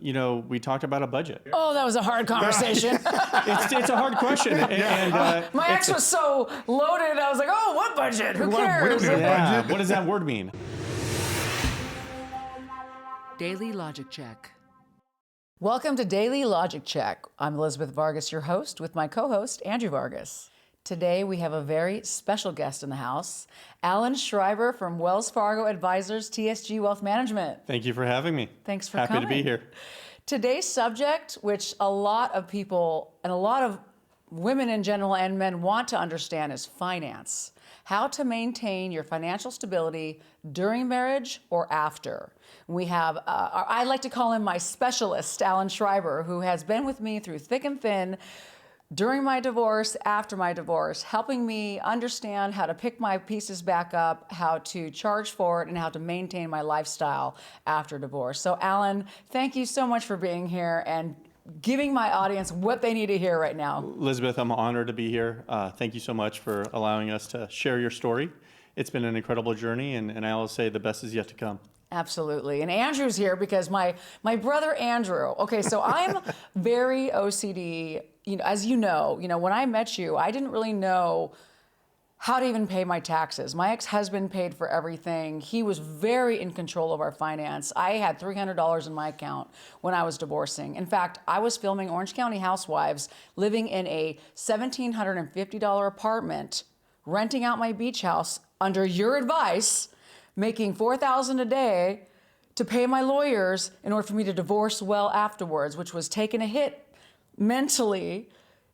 We talked about a budget. Oh, that was a hard conversation. It's a hard question. My ex was so loaded, I was like, oh, what budget? Who cares? Yeah. What does that word mean? Daily Logic Check. Welcome to Daily Logic Check. I'm Elizabeth Vargas, your host, with my co-host, Andrew Vargas. Today, we have a very special guest in the house, Allen Schreiber from Wells Fargo Advisors, TSG Wealth Management. Thank you for having me. Thanks for coming. Happy to be here. Today's subject, which a lot of people and a lot of women in general and men want to understand, is finance. How to maintain your financial stability during marriage or after. We have, I like to call him my specialist, Allen Schreiber, who has been with me through thick and thin, during my divorce, after my divorce, helping me understand how to pick my pieces back up, how to charge for it, and how to maintain my lifestyle after divorce. So, Allen, thank you so much for being here and giving my audience what they need to hear right now. Elizabeth, I'm honored to be here. Thank you so much for allowing us to share your story. It's been an incredible journey, and I always say the best is yet to come. Absolutely. And Andrew's here because my brother Andrew, okay, so I'm very OCD. As you know, when I met you, I didn't really know how to even pay my taxes. My ex-husband paid for everything. He was very in control of our finance. I had $300 in my account when I was divorcing. In fact, I was filming Orange County Housewives, living in a $1,750 apartment, renting out my beach house under your advice, making $4,000 a day to pay my lawyers in order for me to divorce well afterwards, which was taking a hit mentally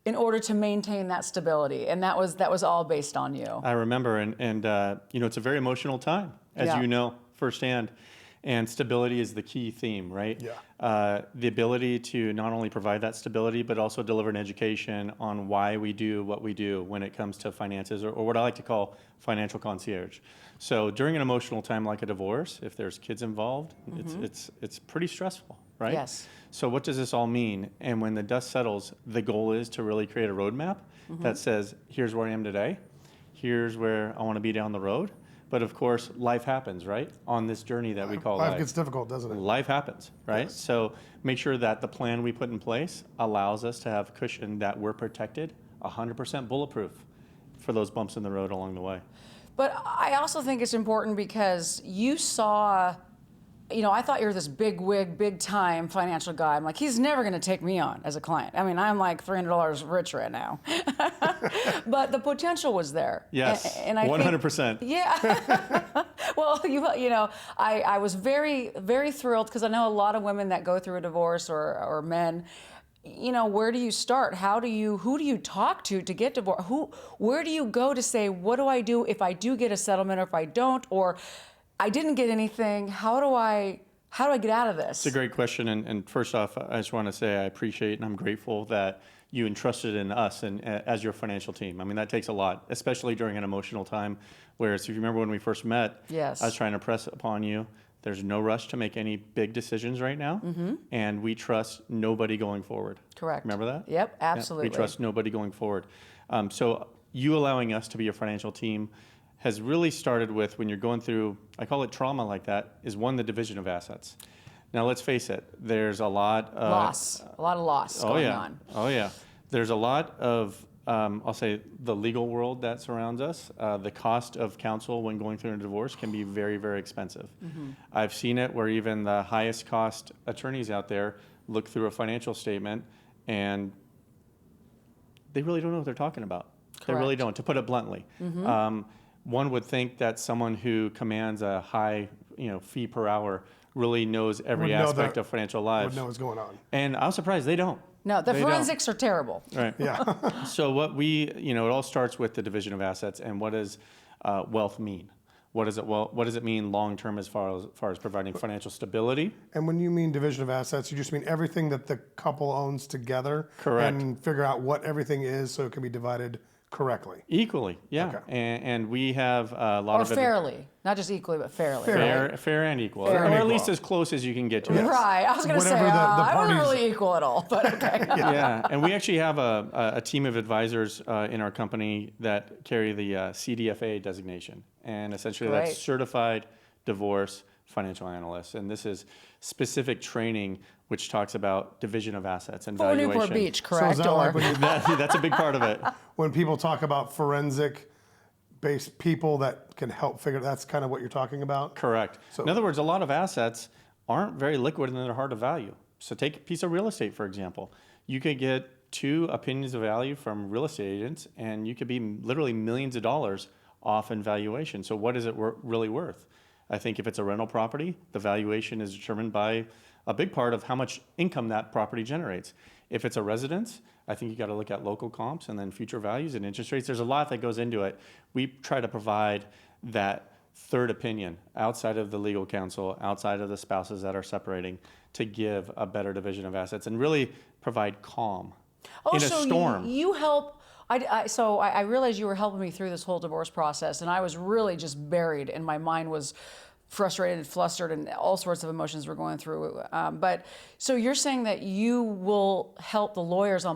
in order to maintain that stability. And that was all based on you. I remember, and it's a very emotional time, as you know firsthand. And stability is the key theme, right? Yeah. The ability to not only provide that stability, but also deliver an education on why we do what we do when it comes to finances, or what I like to call financial concierge. So during an emotional time like a divorce, if there's kids involved, it's pretty stressful, right? Yes. So what does this all mean? And when the dust settles, the goal is to really create a roadmap that says, here's where I am today, here's where I want to be down the road. But of course, life happens, right? On this journey that we call life. Life gets difficult, doesn't it? Life happens, right? Yes. So make sure that the plan we put in place allows us to have cushion, that we're protected, 100% bulletproof for those bumps in the road along the way. But I also think it's important because you saw, I thought you were this big wig, big time financial guy. I'm like, he's never going to take me on as a client. I mean, I'm like $300 rich right now. But the potential was there. Yes, and I 100%. Yeah. Well, I was very, very thrilled because I know a lot of women that go through a divorce or men. Where do you start? Who do you talk to get divorced? Where do you go to say, what do I do if I do get a settlement or if I don't, or I didn't get anything? How do I get out of this? It's a great question. And first off, I just want to say I appreciate and I'm grateful that you entrusted in us and as your financial team. I mean, that takes a lot, especially during an emotional time. Whereas if you remember when we first met, yes, I was trying to press upon you. There's no rush to make any big decisions right now. And we trust nobody going forward. Correct. Remember that? Yep, absolutely. Yeah, we trust nobody going forward. So you allowing us to be your financial team has really started with, when you're going through, I call it trauma like that, is one, the division of assets. Now let's face it, there's a lot of loss going on. Oh yeah. There's a lot of, I'll say, the legal world that surrounds us. The cost of counsel when going through a divorce can be very, very expensive. I've seen it where even the highest cost attorneys out there look through a financial statement and they really don't know what they're talking about. Correct. They really don't, to put it bluntly. One would think that someone who commands a high, fee per hour really knows every aspect of financial lives. Would know what's going on. And I was surprised they don't. No, the forensics are terrible. Right. Yeah. So what it all starts with the division of assets, and what does wealth mean? What does it mean long term as far as providing financial stability? And when you mean division of assets, you just mean everything that the couple owns together. Correct. And figure out what everything is so it can be divided correctly. Equally, yeah. Okay. And we have a lot of fairly, not just equally, but fairly. fair and equal, Fair or and at equal. least as close as you can get to it. Right. I was going to say, Whatever the I wasn't parties- really equal at all, but okay. Yeah, and we actually have a team of advisors in our company that carry the CDFA designation, and essentially that's Great. Certified Divorce Financial Analyst. And this is specific training which talks about division of assets and For valuation. Newport Beach, So correct? is that like when, That's a big part of it. when people talk about forensic-based people that can help figure, that's kind of what you're talking about? Correct. So- In other words, a lot of assets aren't very liquid and they're hard to value. So take a piece of real estate, for example. You could get 2 opinions of value from real estate agents, and you could be literally millions of dollars off in valuation. So what is it really worth? I think if it's a rental property, the valuation is determined by a big part of how much income that property generates. If it's a residence, I think you got to look at local comps and then future values and interest rates. There's a lot that goes into it. We try to provide that third opinion outside of the legal counsel, outside of the spouses that are separating, to give a better division of assets and really provide calm in a so storm. You help. I realized you were helping me through this whole divorce process, and I was really just buried, and my mind was frustrated and flustered, and all sorts of emotions were going through. But so you're saying that you will help the lawyers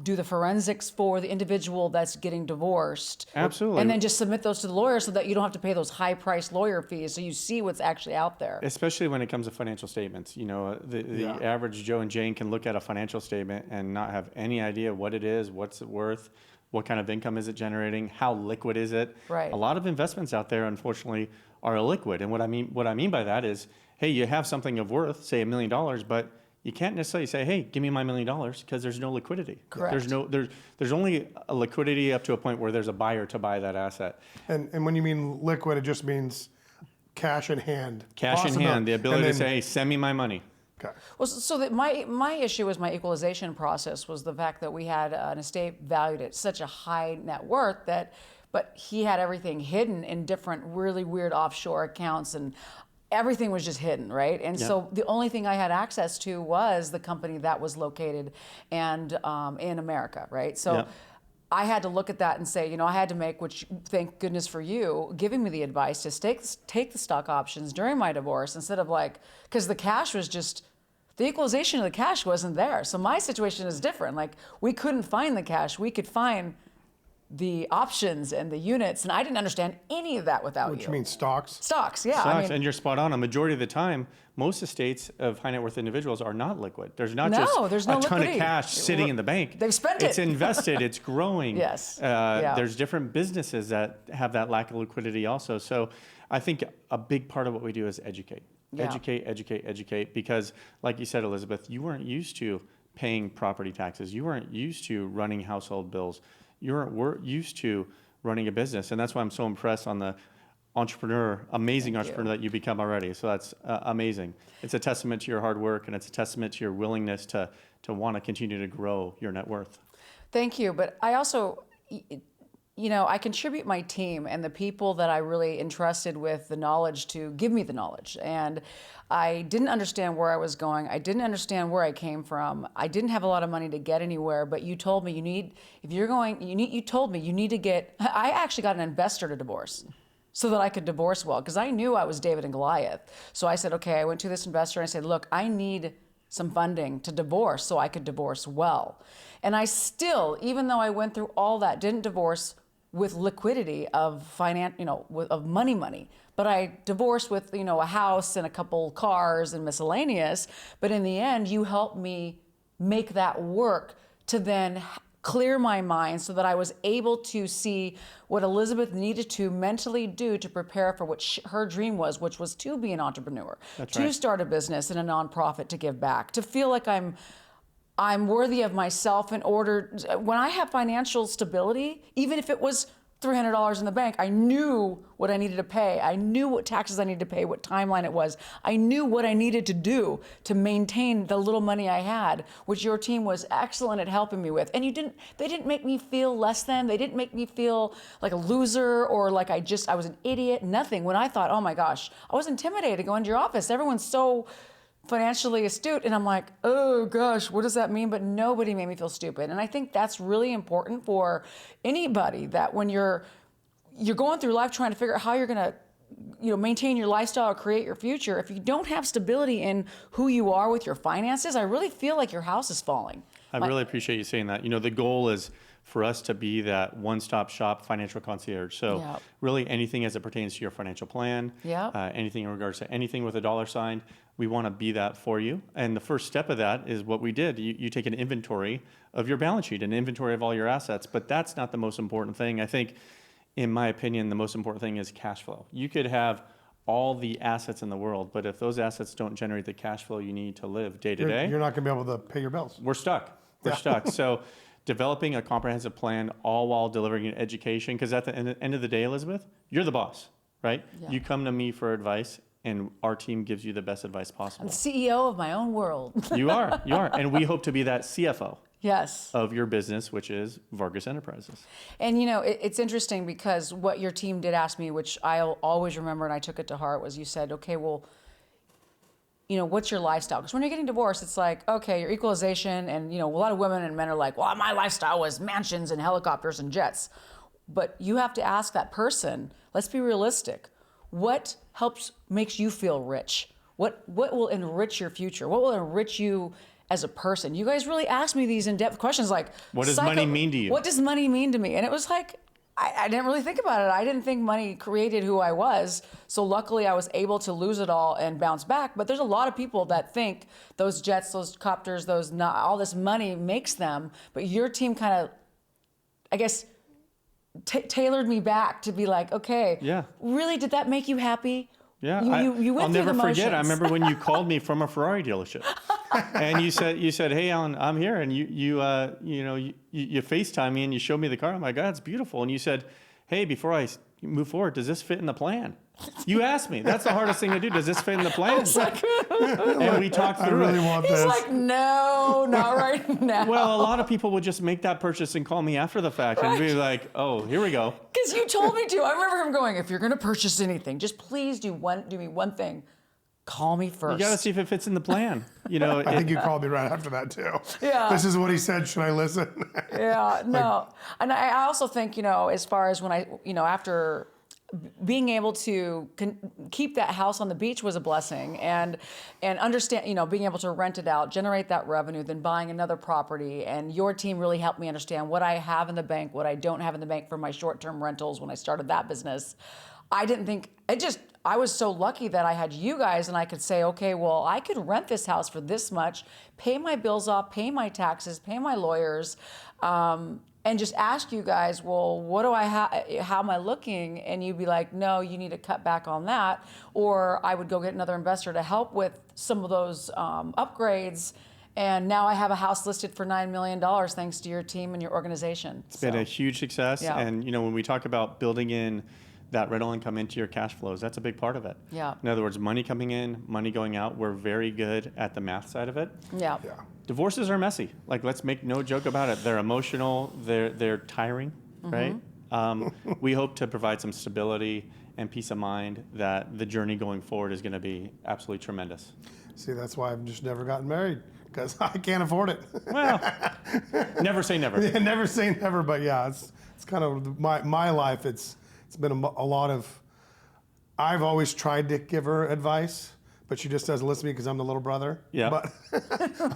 do the forensics for the individual that's getting divorced. Absolutely. And then just submit those to the lawyer so that you don't have to pay those high-priced lawyer fees, so you see what's actually out there. Especially when it comes to financial statements. You know, the average Joe and Jane can look at a financial statement and not have any idea what it is, what's it worth, what kind of income is it generating, how liquid is it. Right. A lot of investments out there, unfortunately, are illiquid. And what I mean by that is, hey, you have something of worth, say $1 million, but you can't necessarily say, hey, give me my $1 million, because there's no liquidity. Correct. There's only a liquidity up to a point where there's a buyer to buy that asset. And when you mean liquid, it just means cash in hand. Cash in hand, the ability to say, hey, send me my money. Okay. Well, so that my issue was my equalization process was the fact that we had an estate valued at such a high net worth but he had everything hidden in different really weird offshore accounts, and everything was just hidden, right? And so the only thing I had access to was the company that was located and in America, right? So I had to look at that and say, I had to make, which thank goodness for you, giving me the advice to take the stock options during my divorce instead of because the cash was just, the equalization of the cash wasn't there. So my situation is different. Like, we couldn't find the cash. We could find the options and the units, and I didn't understand any of that without you. Which means stocks? Stocks, yeah. Stocks, and you're spot on. A majority of the time, most estates of high net worth individuals are not liquid. There's not there's no a ton liquidity. of cash sitting in the bank. They've spent it. It's invested. It's growing. Yes. There's different businesses that have that lack of liquidity also. So I think a big part of what we do is educate. Yeah. Educate. Because like you said, Elizabeth, you weren't used to paying property taxes. You weren't used to running household bills. We're used to running a business, and that's why I'm so impressed on the amazing entrepreneur that you become already. So that's amazing. It's a testament to your hard work, and it's a testament to your willingness to want to continue to grow your net worth. Thank you, but I also, I contribute my team and the people that I really entrusted with the knowledge to give me the knowledge. And I didn't understand where I was going. I didn't understand where I came from. I didn't have a lot of money to get anywhere, but you told me you told me you need to get, I actually got an investor to divorce so that I could divorce well, because I knew I was David and Goliath. So I said, okay, I went to this investor and I said, look, I need some funding to divorce so I could divorce well. And I still, even though I went through all that, didn't divorce with liquidity of of money, but I divorced with a house and a couple cars and miscellaneous. But in the end, you helped me make that work to then clear my mind so that I was able to see what Elizabeth needed to mentally do to prepare for what her dream was, which was to be an entrepreneur, to start a business and a nonprofit, to give back, to feel like I'm worthy of myself in order, when I have financial stability, even if it was $300 in the bank, I knew what I needed to pay. I knew what taxes I needed to pay, what timeline it was. I knew what I needed to do to maintain the little money I had, which your team was excellent at helping me with. And they didn't make me feel less than. They didn't make me feel like a loser or like I was an idiot. Nothing. When I thought, oh my gosh, I was intimidated to go into your office. Everyone's so financially astute, and I'm like, oh gosh, what does that mean? But nobody made me feel stupid. And I think that's really important for anybody, that when you're going through life trying to figure out how you're going to maintain your lifestyle or create your future, if you don't have stability in who you are with your finances, I really feel like your house is falling. I really appreciate you saying that. The goal is for us to be that one-stop shop financial concierge. So Yep. really anything as it pertains to your financial plan, Yep. anything in regards to anything with a dollar sign, we want to be that for you. And the first step of that is what we did. You take an inventory of your balance sheet, an inventory of all your assets, but that's not the most important thing. I think, in my opinion, the most important thing is cash flow. You could have all the assets in the world, but if those assets don't generate the cash flow you need to live day to day, You're not going to be able to pay your bills. we're stuck. We're stuck. So developing a comprehensive plan, all while delivering an education, because at the end of the day, Elizabeth, you're the boss, right? Yeah. You come to me for advice, and our team gives you the best advice possible. CEO of my own world. You are. And we hope to be that CFO Yes. of your business, which is Vargas Enterprises. And it's interesting because what your team did ask me, which I'll always remember and I took it to heart, was you said, okay, well, what's your lifestyle? Because when you're getting divorced, it's like, okay, your equalization, and a lot of women and men are like, well, my lifestyle was mansions and helicopters and jets. But you have to ask that person, let's be realistic. What makes you feel rich? What will enrich your future? What will enrich you as a person? You guys really asked me these in-depth questions like, What does money mean to you? What does money mean to me? And it was like, I didn't really think about it. I didn't think money created who I was. So luckily I was able to lose it all and bounce back. But there's a lot of people that think those jets, those copters, all this money makes them. But your team kind of, I guess, tailored me back to be like, okay, Yeah. really, did that make you happy? Yeah, You went I'll through never the forget. I motions. remember when you called me from a Ferrari dealership, and you said, "Hey, Alan, I'm here," and you FaceTime me and you showed me the car. I'm like, "God, it's beautiful." And you said, "Hey, before I move forward, does this fit in the plan?" You asked me. That's the hardest thing to do. Does this fit in the plan? And we talked I through really it. want He's this. like, no, not right now. Well, a lot of people would just make that purchase and call me after the fact and be like, "Oh, here we go." Because you told me to. I remember him going, if you're going to purchase anything, just please do me one thing. Call me first. You got to see if it fits in the plan. I think you called me right after that too. Yeah. This is what he said. Should I listen? Yeah, no. And I also think, as far as when after being able to keep that house on the beach was a blessing, and understand, being able to rent it out, generate that revenue, then buying another property. And your team really helped me understand what I have in the bank, what I don't have in the bank for my short-term rentals when I started that business. I was so lucky that I had you guys and I could say, okay, well, I could rent this house for this much, pay my bills off, pay my taxes, pay my lawyers, and just ask you guys, well, what do I have? How am I looking? And you'd be like, no, you need to cut back on that. Or I would go get another investor to help with some of those upgrades. And now I have a house listed for $9 million thanks to your team and your organization. It's been a huge success. Yeah. And, when we talk about building in that rental income into your cash flows, that's a big part of it. Yeah. In other words, money coming in, money going out. We're very good at the math side of it. Yeah. Yeah. Divorces are messy. Like, let's make no joke about it. They're emotional. They're tiring, right? We hope to provide some stability and peace of mind that the journey going forward is going to be absolutely tremendous. See, that's why I've just never gotten married, because I can't afford it. Well, never say never. Yeah, never say never, but yeah, it's kind of my life. It's been a lot of. I've always tried to give her advice, but she just doesn't listen to me because I'm the little brother. Yeah. But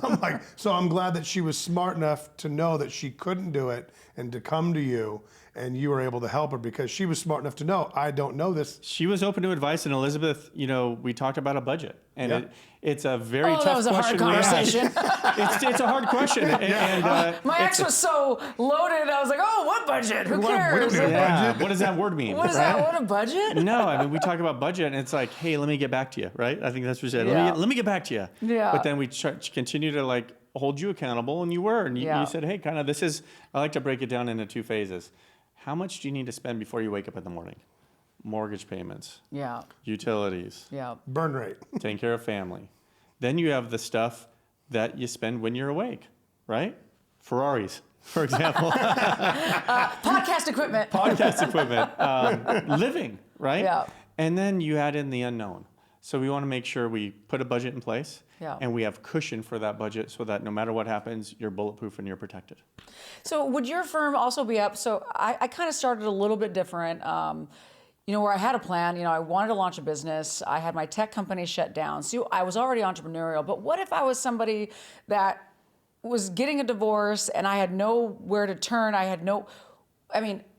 I'm like, so I'm glad that she was smart enough to know that she couldn't do it and to come to you, and you were able to help her because she was smart enough to know I don't know this. She was open to advice, and Elizabeth, we talked about a budget, and Yeah. it's a very tough that was a hard question. conversation. It's a hard question, and My ex was so loaded. I was like, "Oh, what budget? Who We don't cares? need a yeah, budget. what does that word mean? What is that? What a budget?" No, I mean, we talk about budget, and it's like, hey, let me get back to you, right? I think that's what you said. Yeah. Let me get back to you. Yeah. But then we continue to hold you accountable, and you were, and you Yeah. said, hey, kind of, this is. I like to break it down into two phases. How much do you need to spend before you wake up in the morning? Mortgage payments, Yeah, utilities, yeah, Burn rate. taking care of family. Then you have the stuff that you spend when you're awake, right? Ferraris, for example. podcast equipment. Podcast equipment, living, right? Yeah. And then you add in the unknown. So we want to make sure we put a budget in place, Yeah. and we have cushion for that budget so that no matter what happens, you're bulletproof and you're protected. So would your firm also be up? So I kind of started a little bit different. Where I had a plan, I wanted to launch a business. I had my tech company shut down. So I was already entrepreneurial. But what if I was somebody that was getting a divorce and I had nowhere to turn.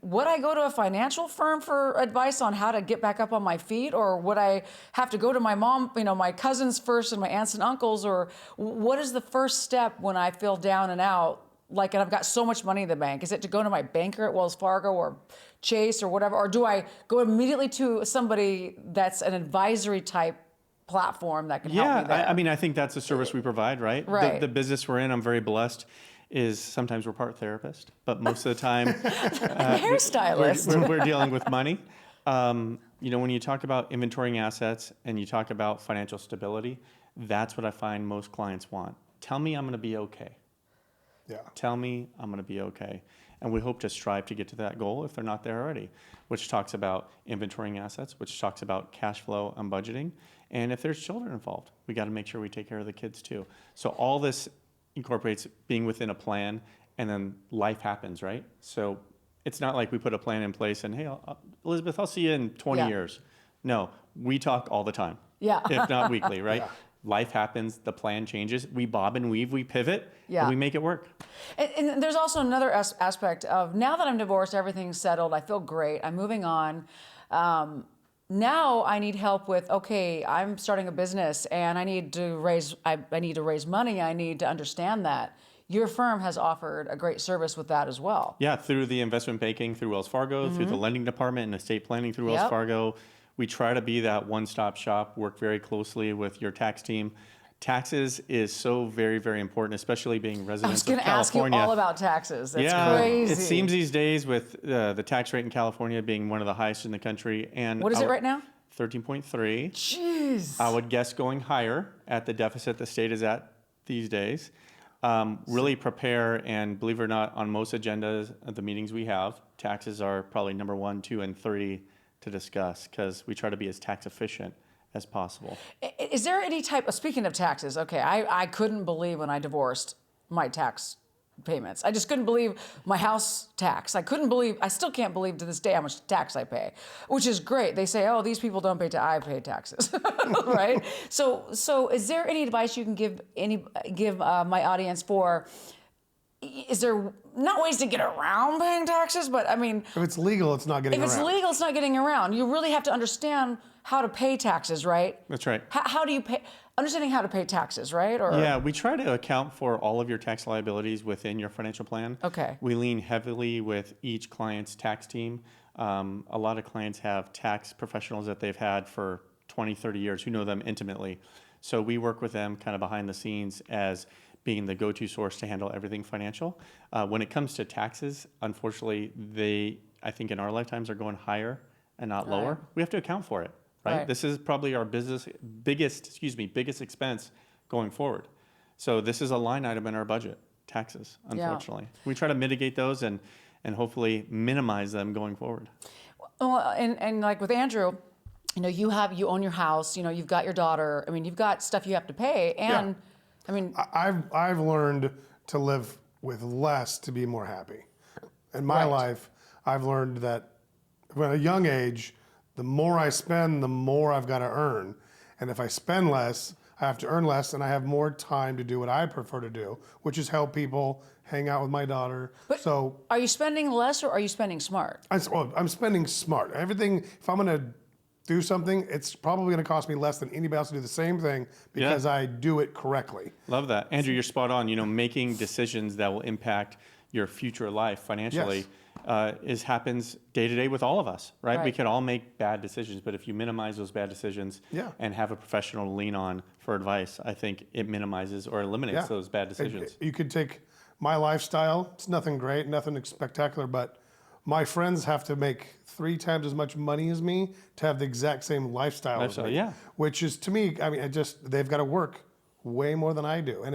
Would I go to a financial firm for advice on how to get back up on my feet? Or would I have to go to my mom, my cousins first and my aunts and uncles? Or what is the first step when I feel down and out? And I've got so much money in the bank. Is it to go to my banker at Wells Fargo or Chase or whatever? Or do I go immediately to somebody that's an advisory type platform that can help me there? I think that's a service we provide, right? Right. The business we're in, I'm very blessed, is sometimes we're part therapist, but most of the time Hairstylist. we're dealing with money. When you talk about inventorying assets and you talk about financial stability, that's what I find most clients want. Tell me I'm going to be okay. Yeah. Tell me I'm going to be okay. And we hope to strive to get to that goal if they're not there already, which talks about inventorying assets, which talks about cash flow and budgeting. And if there's children involved, we got to make sure we take care of the kids too. So all this incorporates being within a plan, and then life happens, right? So it's not like we put a plan in place and, hey, Elizabeth, I'll see you in 20 years. No, we talk all the time. Yeah. If not weekly, right? Yeah. Life happens, the plan changes, we bob and weave, we pivot, and we make it work. And there's also another aspect of, now that I'm divorced, everything's settled, I feel great, I'm moving on. Now I need help with, okay, I'm starting a business and I need to raise money, I need to understand that. Your firm has offered a great service with that as well. Yeah, through the investment banking through Wells Fargo, through the lending department and estate planning through Wells Fargo. We try to be that one-stop shop, work very closely with your tax team. Taxes is so very, very important, especially being residents of California. I was going to ask you all about taxes. That's crazy. It seems these days with the tax rate in California being one of the highest in the country. And what is it right now? 13.3. Jeez. I would guess going higher at the deficit the state is at these days. Really prepare, and believe it or not, on most agendas of the meetings we have, taxes are probably number 1, 2, and 3 to discuss, because we try to be as tax efficient as possible. Is there any type of, speaking of taxes, okay, I couldn't believe when I divorced my tax payments. I just couldn't believe my house tax. I still can't believe to this day how much tax I pay, which is great. They say, oh, these people don't pay I pay taxes, right? So is there any advice you can give my audience for, is there not ways to get around paying taxes, but if it's legal, it's not getting around. If it's legal, it's not getting around. You really have to understand how to pay taxes, right? That's right. How do you pay? Understanding how to pay taxes, right? Yeah, we try to account for all of your tax liabilities within your financial plan. Okay. We lean heavily with each client's tax team. A lot of clients have tax professionals that they've had for 20, 30 years who know them intimately. So we work with them kind of behind the scenes as being the go-to source to handle everything financial. When it comes to taxes, unfortunately, I think in our lifetimes are going higher and not lower. We have to account for it, right? This is probably our biggest expense going forward. So this is a line item in our budget, taxes, unfortunately. We try to mitigate those and hopefully minimize them going forward. Well, and like with Andrew, you own your house, you've got your daughter, you've got stuff you have to pay, and I've learned to live with less to be more happy. In my life, I've learned that at a young age, the more I spend, the more I've got to earn. And if I spend less, I have to earn less, and I have more time to do what I prefer to do, which is help people, hang out with my daughter. But are you spending less or are you spending smart? I'm spending smart. Everything, if I'm going to do something, it's probably going to cost me less than anybody else to do the same thing because I do it correctly. Love that. Andrew, you're spot on. Making decisions that will impact your future life financially happens day to day with all of us, right? We can all make bad decisions, but if you minimize those bad decisions and have a professional to lean on for advice, I think it minimizes or eliminates those bad decisions. You could take my lifestyle. It's nothing great, nothing spectacular, but my friends have to make 3 times as much money as me to have the exact same lifestyle as me. Which is, to me, they've got to work way more than I do. And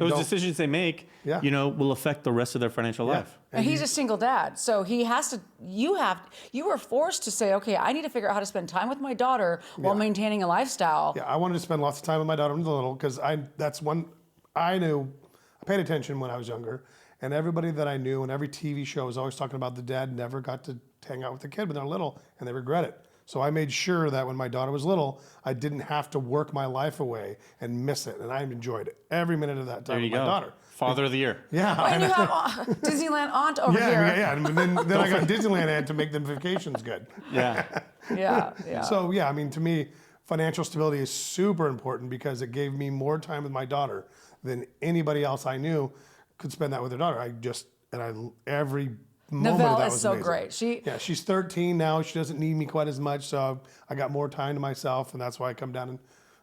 those decisions they make, will affect the rest of their financial life. And he's a single dad, so he has to. You are forced to say, okay, I need to figure out how to spend time with my daughter while maintaining a lifestyle. Yeah, I wanted to spend lots of time with my daughter when I was little because I paid attention when I was younger. And everybody that I knew and every TV show was always talking about the dad never got to hang out with the kid when they're little and they regret it. So I made sure that when my daughter was little, I didn't have to work my life away and miss it. And I enjoyed every minute of that time There you with my go. daughter. Father of the year. Yeah. Oh, and you have Disneyland aunt over here. Yeah. And then I got Disneyland ad to make the vacations good. Yeah. Yeah. So yeah, I mean, to me, financial stability is super important because it gave me more time with my daughter than anybody else I knew could spend that with their daughter. Every moment of Novelle that is was so amazing. great. She's 13 now. She doesn't need me quite as much, so I got more time to myself, and that's why I come down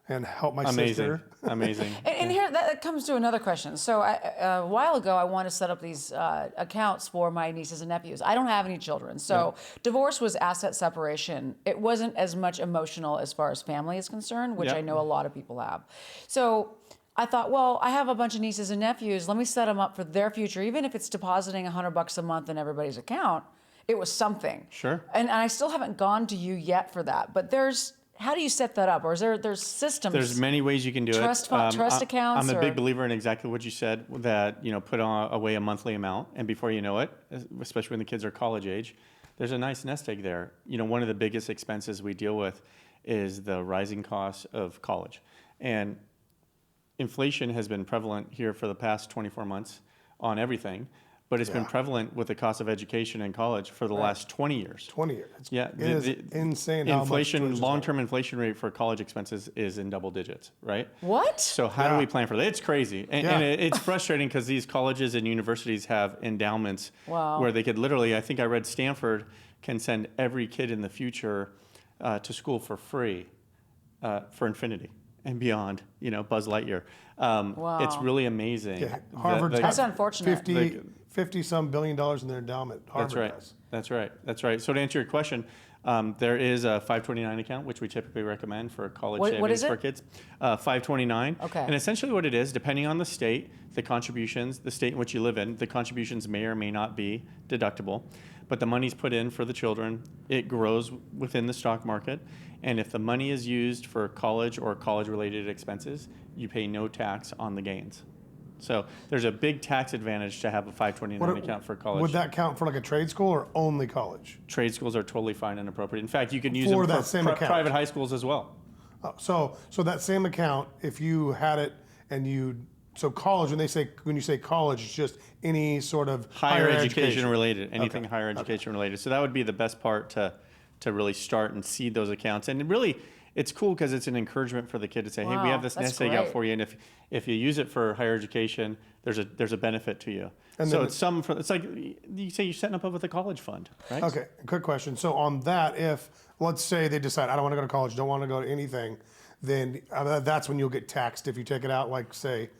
and help my sister. Amazing. And here, that comes to another question. So a while ago, I wanted to set up these accounts for my nieces and nephews. I don't have any children. So divorce was asset separation. It wasn't as much emotional as far as family is concerned, which I know a lot of people have. So I thought, well, I have a bunch of nieces and nephews. Let me set them up for their future. Even if it's depositing $100 a month in everybody's account, it was something. Sure. And I still haven't gone to you yet for that. But how do you set that up? Or is there's systems? There's many ways you can do Trust it. trust accounts. I'm a or- big believer in exactly what you said, that, put away a monthly amount, and before you know it, especially when the kids are college age, there's a nice nest egg there. One of the biggest expenses we deal with is the rising costs of college. And inflation has been prevalent here for the past 24 months on everything, but it's been prevalent with the cost of education in college for the last 20 years. 20 years. Yeah, It is insane how much inflation, tuition's long-term inflation rate for college expenses is in double digits, right? What? So how do we plan for that? It's crazy. And it's frustrating because these colleges and universities have endowments where they could literally, I think I read Stanford can send every kid in the future to school for free for infinity and beyond, Buzz Lightyear. It's really amazing. Yeah, Harvard That's unfortunate. 50 some billion dollars in their endowment. Harvard That's right. does. That's right. So to answer your question, there is a 529 account, which we typically recommend for college What savings is it? for kids. 529. Okay. And essentially what it is, depending on the state, the contributions, the state in which you live in, the contributions may or may not be deductible, but the money's put in for the children. It grows within the stock market. And if the money is used for college or college-related expenses, you pay no tax on the gains. So there's a big tax advantage to have a 529 account for college. Would that count for like a trade school or only college? Trade schools are totally fine and appropriate. In fact, you can use For them that for same account. private high schools as well. So that same account, if you had it and so college, when you say college, it's just any sort of Higher education related, anything higher education related. So that would be the best part to really start and seed those accounts. And really, it's cool because it's an encouragement for the kid to say, hey, we have this that's nest egg out great. for you. And if you use it for higher education, there's a benefit to you. And so then it's like you say you're setting up with a college fund, right? Okay, quick question. So on that, if let's say they decide I don't want to go to college, don't want to go to anything, then that's when you'll get taxed if you take it out. Like say,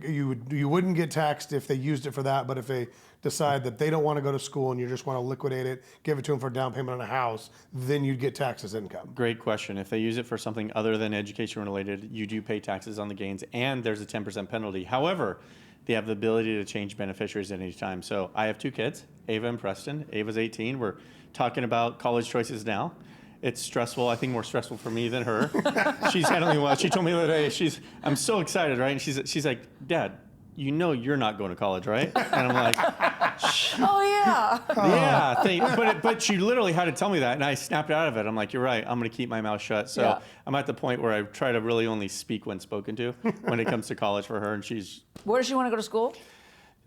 you wouldn't get taxed if they used it for that, but if they decide that they don't want to go to school and you just want to liquidate it, give it to them for a down payment on a house, then you'd get taxed as income. Great question. If they use it for something other than education related, you do pay taxes on the gains, and there's a 10% penalty. However, they have the ability to change beneficiaries at any time. So I have two kids, Ava and Preston. Ava's 18. We're talking about college choices now. It's stressful. I think more stressful for me than her. She's handling well. She told me the other day, I'm so excited, right? And she's like, Dad, you're not going to college, right? And I'm like, Oh yeah. yeah. But she literally had to tell me that, and I snapped out of it. I'm like, you're right. I'm going to keep my mouth shut. So I'm at the point where I try to really only speak when spoken to when it comes to college for her, and Where does she want to go to school?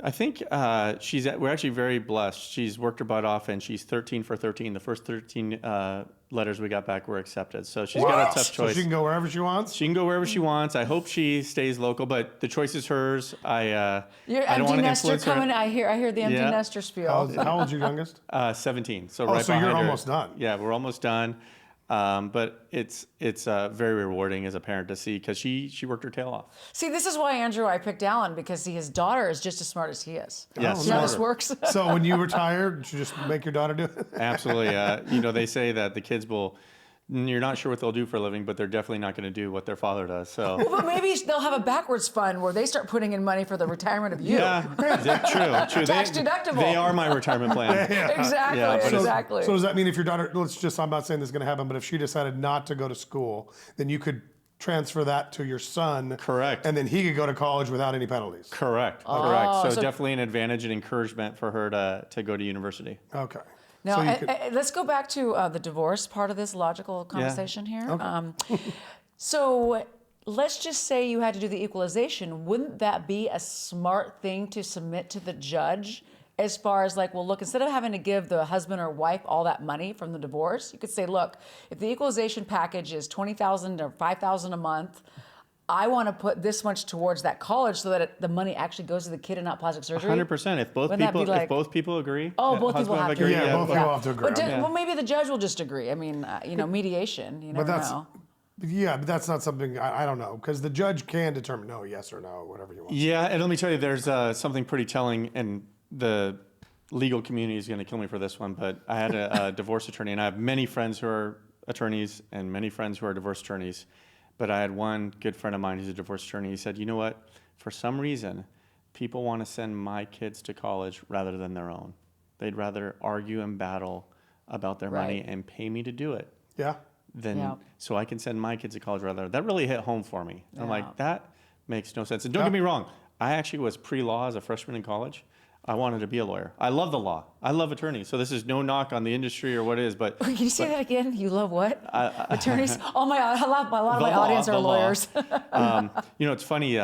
I think we're actually very blessed. She's worked her butt off, and she's 13 for 13. The first 13 letters we got back were accepted. So she's got a tough choice. So she can go wherever she wants? She can go wherever she wants. I hope she stays local, but the choice is hers. Your I don't empty want to nester influence her. coming. I hear the empty nester spiel. How old's your youngest? 17. So right so you're behind her. almost done. Yeah, we're almost done. But it's very rewarding as a parent to see because she worked her tail off. See, this is why I picked Allen, because his daughter is just as smart as he is. Yeah, See how this smarter. works? So when you retire, you just make your daughter do it? Absolutely. They say that the kids you're not sure what they'll do for a living, but they're definitely not going to do what their father does. So. Well, but maybe they'll have a backwards fund where they start putting in money for the retirement of you. Yeah, true. Tax deductible. They are my retirement plan. Exactly, Yeah, but exactly. So does that mean if your daughter, I'm not saying this is going to happen, but if she decided not to go to school, then you could transfer that to your son. Correct. And then he could go to college without any penalties. Correct. Oh, So so- definitely an advantage and encouragement for her to go to university. Okay. Now, So you could- let's go back to the divorce part of this logical conversation here. Okay. So let's just say you had to do the equalization. Wouldn't that be a smart thing to submit to the judge? As far as like, well, look, instead of having to give the husband or wife all that money from the divorce, you could say, look, if the equalization package is $20,000 or $5,000 a month, I want to put this much towards that college so that the money actually goes to the kid and not plastic surgery. 100%. If both Wouldn't that people, be like- if both people agree, Oh, both husband people have wife to agree, agree. Yeah, both people have to agree. But on that. well, maybe the judge will just agree. I mean, mediation. You never But that's know. but that's not something I don't know, because the judge can determine no, yes or no, whatever you want. Yeah, and let me tell you, there's something pretty telling, and the legal community is going to kill me for this one, but I had a divorce attorney, and I have many friends who are attorneys and many friends who are divorce attorneys, but I had one good friend of mine who's a divorce attorney. He said, you know what? For some reason, people want to send my kids to college rather than their own. They'd rather argue and battle about their money Right. and pay me to do it Yeah. than Yeah. so I can send my kids to college rather. That really hit home for me. I'm Yeah. like, that makes no sense. And don't get me wrong, I actually was pre-law as a freshman in college. I wanted to be a lawyer. I love the law. I love attorneys. So this is no knock on the industry or what it is, but Can you say that again? You love what? Attorneys? A lot of my audience are the law. lawyers. It's funny.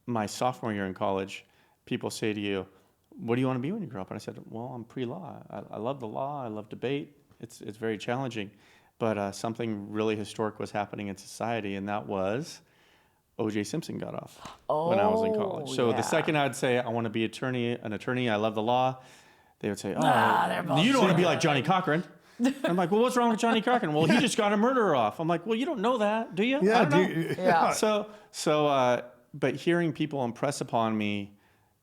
My sophomore year in college, people say to you, "What do you want to be when you grow up?" And I said, "Well, I'm pre-law. I love the law. I love debate. It's very challenging, but something really historic was happening in society, and that was O.J. Simpson got off when I was in college. So yeah. the second I'd say I want to be an attorney, I love the law, they would say, "Oh, they're both you don't want to be like Johnny Cochran." I'm like, "Well, what's wrong with Johnny Cochran?" "Well, he just got a murderer off." I'm like, "Well, you don't know that, do you?" Yeah. I don't know. Yeah. But hearing people impress upon me,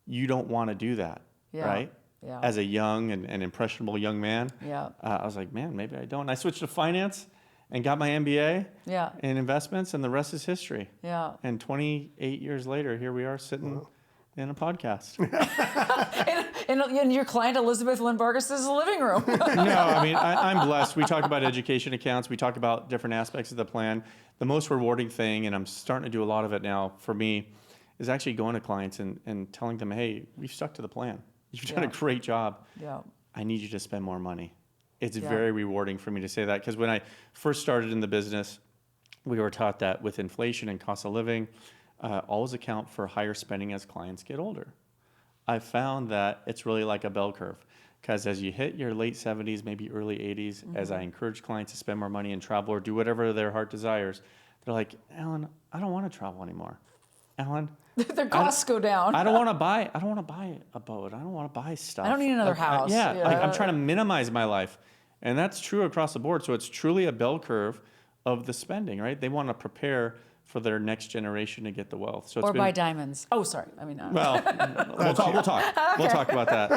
you don't want to do that, Yeah. right? Yeah. As a young and impressionable young man, Yeah. I was like, man, maybe I don't. And I switched to finance and got my MBA Yeah. in investments, and the rest is history. Yeah. And 28 years later, here we are sitting in a podcast. In your client Elizabeth Vargas' living room. No, I mean, I'm blessed. We talk about education accounts. We talk about different aspects of the plan. The most rewarding thing, and I'm starting to do a lot of it now for me, is actually going to clients and telling them, hey, we've stuck to the plan. You've done a Yeah. great job. Yeah. I need you to spend more money. It's Yeah. very rewarding for me to say that, because when I first started in the business, we were taught that with inflation and cost of living, always account for higher spending as clients get older. I found that it's really like a bell curve, because as you hit your late 70s, maybe early 80s, as I encourage clients to spend more money and travel or do whatever their heart desires, they're like, Alan, I don't want to travel anymore. Alan, Their costs go down. I don't want to buy a boat. I don't want to buy stuff. I don't need another house. Yeah, Yeah. like I'm trying to minimize my life. And that's true across the board. So it's truly a bell curve of the spending, right? They want to prepare for their next generation to get the wealth. So it's Or been, buy diamonds. Oh, sorry. I mean, well, we'll talk. We'll talk about that.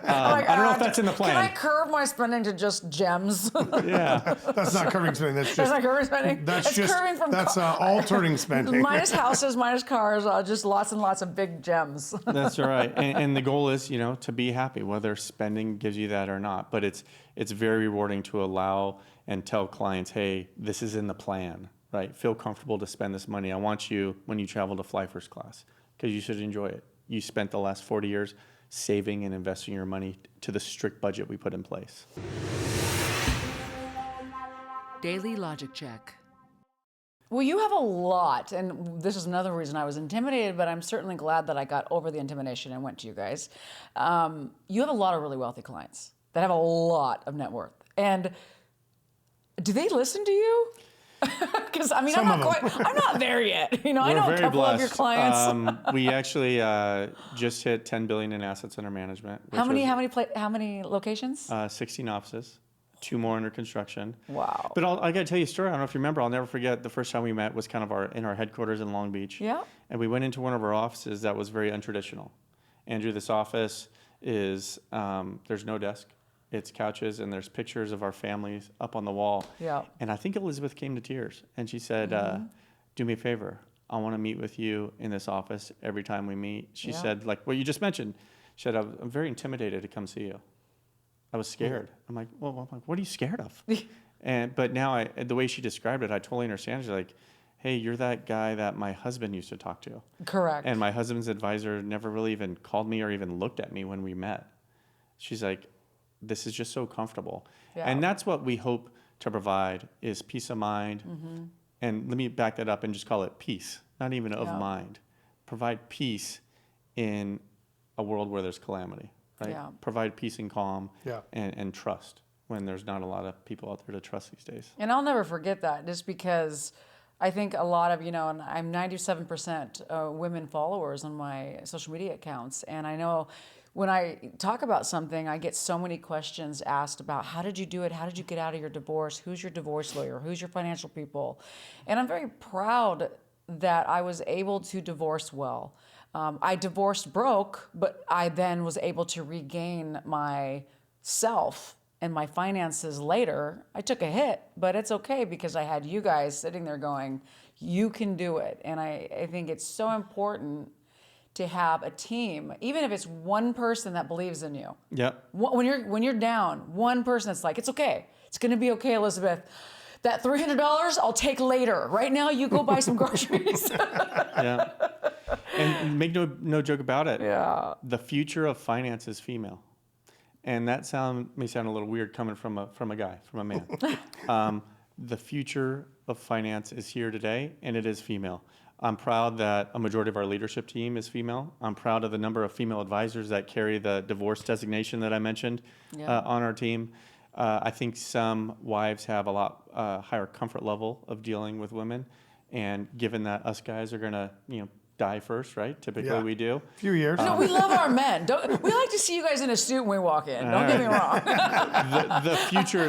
I don't know if that's in the Can I plan. curb my spending to just gems? Yeah. That's not curving spending. That's That's just not curbing spending. that's just curbing from altering spending. minus houses, minus cars, just lots and lots of big gems. That's all right. And the goal is, to be happy, whether spending gives you that or not. But it's very rewarding to allow and tell clients, hey, this is in the plan, right? Feel comfortable to spend this money. I want you, when you travel, to fly first class, because you should enjoy it. You spent the last 40 years saving and investing your money to the strict budget we put in place. Daily Logic Check. Well, you have a lot, and this is another reason I was intimidated, but I'm certainly glad that I got over the intimidation and went to you guys. You have a lot of really wealthy clients that have a lot of net worth. And do they listen to you? Because I mean, Some I'm of them. not there yet. I know We're a very couple of your blessed. clients. We actually just hit 10 billion in assets under management. How many was, how many locations? 16 offices, 2 more under construction. Wow. But I got to tell you a story. I don't know if you remember. I'll never forget the first time we met was kind of in our headquarters in Long Beach. Yeah. And we went into one of our offices that was very untraditional. Andrew, this office is there's no desk. It's couches, and there's pictures of our families up on the wall. Yeah. And I think Elizabeth came to tears, and she said, do me a favor. I want to meet with you in this office every time we meet. She Yeah. said, like what you just mentioned. She said, I'm very intimidated to come see you. I was scared. I'm like, what are you scared of? But now the way she described it, I totally understand. She's like, hey, you're that guy that my husband used to talk to. Correct. And my husband's advisor never really even called me or even looked at me when we met. She's like, this is just so comfortable. Yeah. And that's what we hope to provide is peace of mind. And let me back that up and just call it peace, not even of mind. Provide peace in a world where there's calamity, right? Yeah. Provide peace and calm Yeah. and trust when there's not a lot of people out there to trust these days. And I'll never forget that, just because I think a lot of, and I'm 97% women followers on my social media accounts. And I know when I talk about something, I get so many questions asked about how did you do it? How did you get out of your divorce? Who's your divorce lawyer? Who's your financial people? And I'm very proud that I was able to divorce well. I divorced broke, but I then was able to regain myself and my finances later. I took a hit, but it's okay because I had you guys sitting there going, you can do it. And I think it's so important to have a team, even if it's one person that believes in you. Yep. When you're down, one person that's like, it's okay. It's going to be okay, Elizabeth. That $300 I'll take later. Right now, you go buy some groceries. Yeah. And make no joke about it. Yeah. The future of finance is female. And that may sound a little weird coming from a guy, from a man. The future of finance is here today, and it is female. I'm proud that a majority of our leadership team is female. I'm proud of the number of female advisors that carry the divorce designation that I mentioned on our team. I think some wives have a lot higher comfort level of dealing with women, and given that us guys are gonna, die first, right? Typically we do. A few years. We love our men. We like to see you guys in a suit when we walk in. Don't get me wrong.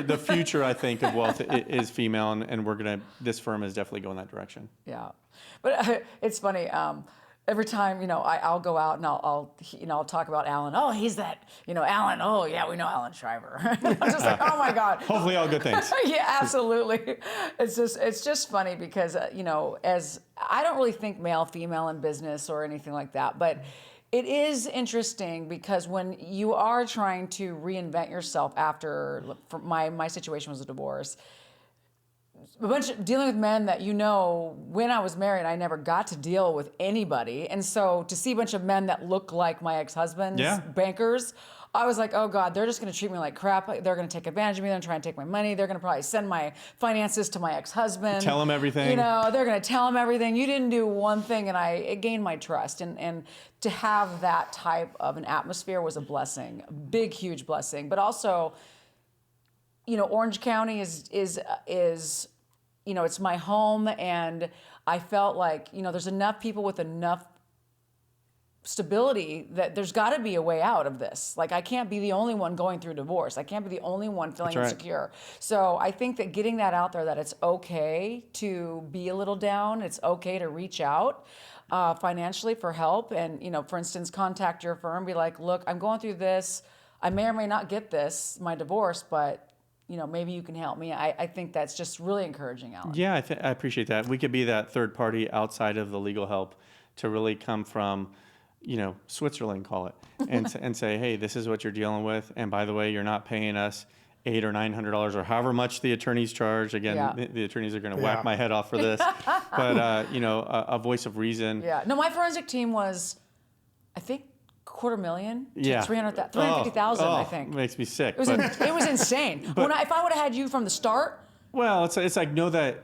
The future, I think, of wealth is female, and this firm is definitely going that direction. Yeah, but it's funny. Every time I'll go out and I'll talk about Allen. Oh, he's that Allen. Oh yeah, we know Allen Schreiber. I'm just like, oh my God. Hopefully, all good things. Yeah, absolutely. It's just funny because as I don't really think male female in business or anything like that, but it is interesting because when you are trying to reinvent yourself after my situation was a divorce. Dealing with men that when I was married, I never got to deal with anybody. And so to see a bunch of men that look like my ex-husband's bankers, I was like, oh God, they're just going to treat me like crap. They're going to take advantage of me. They're going to try and take my money. They're going to probably send my finances to my ex-husband. Tell him everything. They're going to tell him everything. You didn't do one thing. And it gained my trust. And to have that type of an atmosphere was a blessing, a big, huge blessing. But also, Orange County is it's my home, and I felt like, there's enough people with enough stability that there's got to be a way out of this. Like, I can't be the only one going through divorce. I can't be the only one feeling insecure. So I think that getting that out there, that it's okay to be a little down, it's okay to reach out financially for help, and, for instance, contact your firm, be like, look, I'm going through this. I may or may not get my divorce, but maybe you can help me. I think that's just really encouraging, Allen. Yeah, I appreciate that. We could be that third party outside of the legal help to really come from, Switzerland, call it, and say, hey, this is what you're dealing with. And by the way, you're not paying us $800 or $900 or however much the attorneys charge. Again, the attorneys are going to whack my head off for this. But, a voice of reason. Yeah. No, my forensic team was, I think, $250,000 to 350,000. I think makes me sick. It was insane. If I would have had you from the start. Well, it's like, know that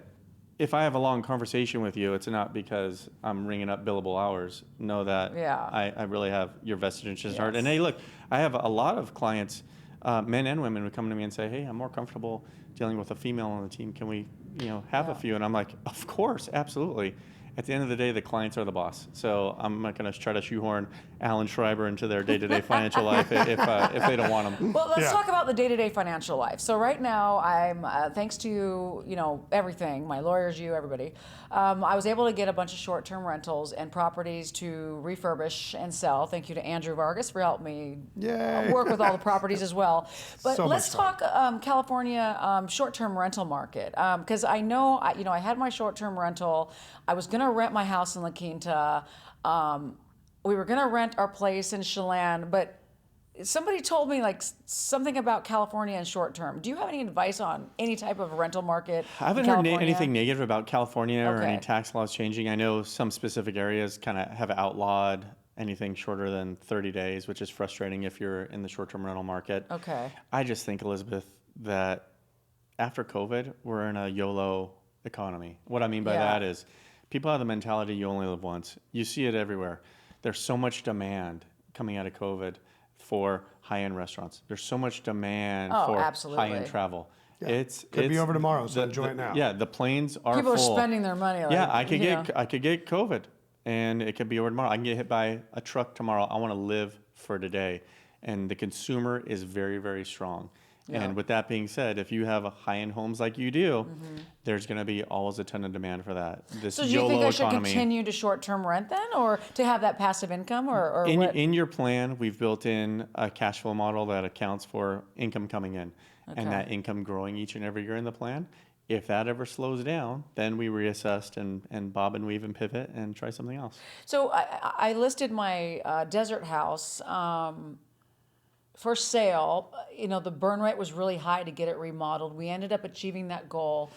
if I have a long conversation with you, it's not because I'm ringing up billable hours. Know that I really have your vested interest in heart. And hey, look, I have a lot of clients, men and women, who come to me and say, hey, I'm more comfortable dealing with a female on the team. Can we have a few? And I'm like, of course, absolutely. At the end of the day, the clients are the boss. So I'm not going to try to shoehorn Allen Schreiber into their day-to-day financial life if they don't want them. Well, let's talk about the day-to-day financial life. So right now, I'm thanks to everything, my lawyers, you, everybody. I was able to get a bunch of short-term rentals and properties to refurbish and sell. Thank you to Andrew Vargas for helping me work with all the properties as well. But let's talk California short-term rental market, because I know I had my short-term rental. I was going to rent my house in La Quinta. We were going to rent our place in Chelan, but somebody told me something about California and short term. Do you have any advice on any type of rental market? I haven't heard anything negative about California or any tax laws changing. I know some specific areas kind of have outlawed anything shorter than 30 days, which is frustrating if you're in the short-term rental market. Okay. I just think, Elizabeth, that after COVID, we're in a YOLO economy. What I mean by Yeah. that is people have the mentality you only live once. You see it everywhere. There's so much demand coming out of COVID for high-end restaurants. There's so much demand Oh, for absolutely. high-end travel. Yeah. Could be over tomorrow, so enjoy it now. Yeah, the planes are People full. are spending their money. Like, Yeah, I could you know. get COVID, and it could be over tomorrow. I can get hit by a truck tomorrow. I want to live for today, and the consumer is very, very strong. Yeah. And with that being said, if you have high-end homes like you do, there's going to be always a ton of demand for that. This So do you YOLO think I should economy. continue to short-term rent then, or to have that passive income, or what? In your plan, we've built in a cash flow model that accounts for income coming in Okay. and that income growing each and every year in the plan. If that ever slows down, then we reassess and bob and weave and pivot and try something else. So I listed my desert house for sale. You know, the burn rate was really high to get it remodeled. We ended up achieving that goal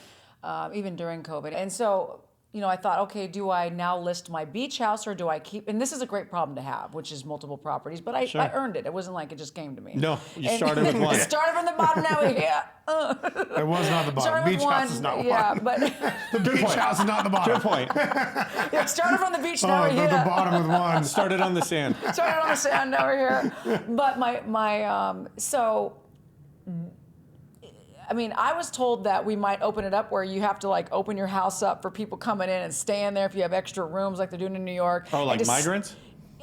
even during COVID. And so, you know, I thought, okay, do I now list my beach house or do I keep? And this is a great problem to have, which is multiple properties. But I earned it. It wasn't like it just came to me. No, you started with one. Started from the bottom. Now we're here. It was not the bottom. Started with Beach house is not yeah, one. but The beach house is not the bottom. Good point. yeah, started from the beach. Now Oh, we're the here. bottom with one. Started on the sand. Started on the sand over here. But so I mean, I was told that we might open it up where you have to like open your house up for people coming in and staying there if you have extra rooms like they're doing in New York. Oh, And like just- migrants?